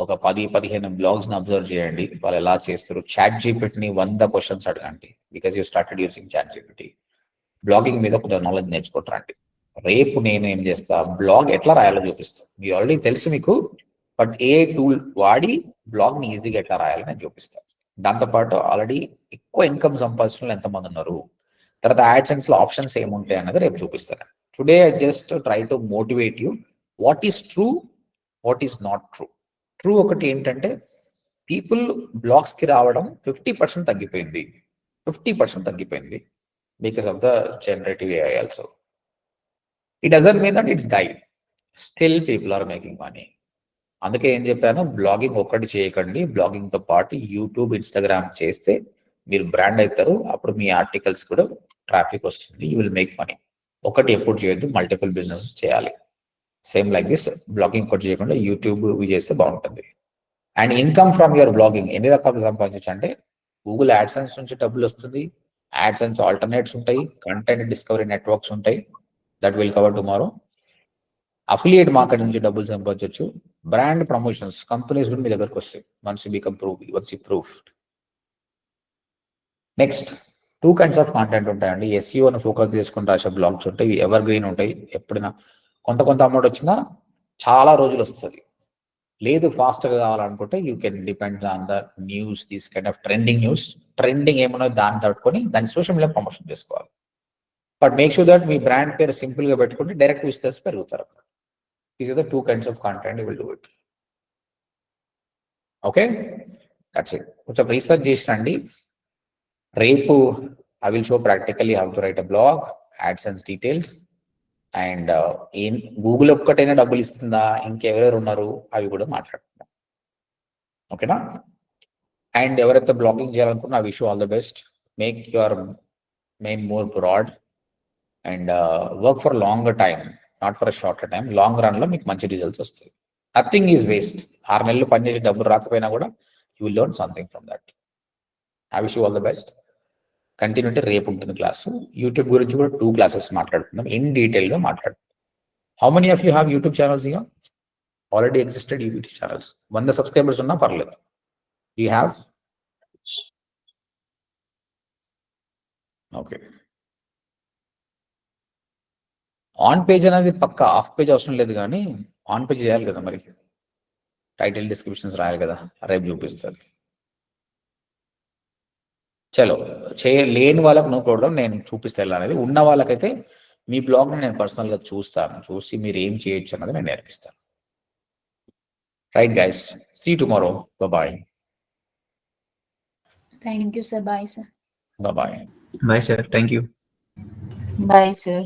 ఒక 10-15 బ్లాగ్స్ ని అబ్జర్వ్ చేయండి, వాళ్ళు ఎలా చేస్తారు. చాట్ జీపీటీని 100 క్వశ్చన్స్ అడగండి, because you started using ChatGPT. Blogging మీద కొంచెం నాలెడ్జ్ నేర్చుకుంటారండి. రేపు నేను ఏం చేస్తా, బ్లాగ్ ఎట్లా రాయాలో చూపిస్తాను. మీకు ఆల్రెడీ తెలుసు మీకు, బట్ ఏ టూల్ వాడి బ్లాగ్ ని ఈజీగా ఎట్లా రాయాలో నేను చూపిస్తాను. దాంతోపాటు ఆల్రెడీ ఎక్కువ ఇన్కమ్ సంపాదించిన ఎంతమంది ఉన్నారు, తర్వాత యాడ్సెన్స్ లో ఆప్షన్స్ ఏముంటాయి అన్నది రేపు చూపిస్తాను. Today I just try to motivate you what is true, what is not true. True ఒకటి ఏంటంటే పీపుల్ బ్లాగ్స్ కి రావడం 50% తగ్గిపోయింది, 50% తగ్గిపోయింది because of the generative AI also. It doesn't mean that it's died, still people are making money. అందుకే ఏం చెప్పాను, బ్లాగింగ్ ఒక్కటి చేయకండి, బ్లాగింగ్ తో పాటు యూట్యూబ్, ఇన్స్టాగ్రామ్ చేస్తే మీరు బ్రాండ్ అవుతారు. అప్పుడు మీ ఆర్టికల్స్ కూడా ట్రాఫిక్ వస్తుంది, యూ విల్ మేక్ మనీ. ఒకటి ఎప్పుడు చేయొద్దు, మల్టిపుల్ బిజినెస్ చేయాలి. సేమ్ లైక్ దిస్, బ్లాగింగ్ ఒకటి చేయకుండా యూట్యూబ్ చేస్తే బాగుంటుంది. And income from your blogging ఎన్ని రకాలుగా సంపాదించవచ్చు అంటే, గూగుల్ యాడ్సెన్స్ నుంచి డబ్బులు వస్తుంది, యాడ్సెన్స్ ఆల్టర్నేట్స్ ఉంటాయి, కంటెంట్ డిస్కవరీ నెట్వర్క్స్ ఉంటాయి, that will cover tomorrow. Affiliate market నుంచి డబ్బులు సంపాదించవచ్చు. బ్రాండ్ ప్రమోషన్స్, కంపెనీస్ కూడా మీ దగ్గరకు వస్తాయి once you become proofed. Next 2 kinds of content ఉంటాయండి. SEO ని ఫోకస్ చేసుకుని రాసే బ్లాగ్స్ ఉంటాయి, ఎవర్ గ్రీన్ ఉంటాయి, ఎప్పుడైనా కొంత అమౌంట్ వచ్చినా చాలా రోజులు వస్తుంది. లేదు ఫాస్ట్ గా కావాలనుకుంటే you can depend on the news, this kind of trending news. Trending ఏమన్నా దాన్ని తట్టుకొని దాన్ని సోషల్ మీడియా ప్రమోషన్ చేసుకోవాలి. బట్ మేక్ షూర్ దట్ మీ బ్రాండ్ పేరు సింపుల్ గా పెట్టుకుంటే డైరెక్ట్ విజిటర్స్ పెరుగుతారు. These are the 2 kinds of content you will do it. Okay, that's it. కొంచెం రీసెర్చ్ చేసి రండి. రేపు I will show practically how to write a blog, AdSense details, and ఏం గూగుల్ ఒక్కటైనా డబ్బులు ఇస్తుందా, ఇంకెవరెవరు ఉన్నారు అవి కూడా మాట్లాడుకుందాం. ఓకేనా? అండ్ ఎవరైతే బ్లాగింగ్ చేయాలనుకున్నా I wish you all the best. Make your main more broad and work for longer time, not for shorter time. Long run లో మీకు మంచి రిజల్ట్స్ వస్తాయి. Nothing is waste. 6 నెలలు పనిచేసి డబ్బులు రాకపోయినా కూడా you will learn something from that. I wish you all the best. Continuity రేపు ఉంటుంది క్లాసు. యూట్యూబ్ గురించి కూడా 2 క్లాసెస్ మాట్లాడుకుందాం, ఇన్ డీటెయిల్ గా మాట్లాడుకుందాం. How many of you have YouTube channels? ఇక already existed YouTube channels 100 subscribers ఉన్నా పర్లేదు. You have? Okay. On page అనేది పక్క, ఆఫ్ పేజ్ అవసరం లేదు, కానీ ఆన్ పేజ్ చేయాలి కదా, మరి టైటిల్ డిస్క్రిప్షన్స్ రాయాలి కదా, రేపు చూపిస్తుంది. చలో, లేని వాళ్ళకి నో ప్రాబ్లం, నేను చూపిస్తాను అనేది. ఉన్న వాళ్ళకైతే మీ బ్లాగ్ని నేను పర్సనల్గా చూస్తాను, చూసి మీరు ఏం చేయొచ్చు అన్నది నేను నేర్పిస్తాను. Right guys, see tomorrow. Bye. Thank you sir. Bye sir. Bye. Bye sir, thank you. Bye sir.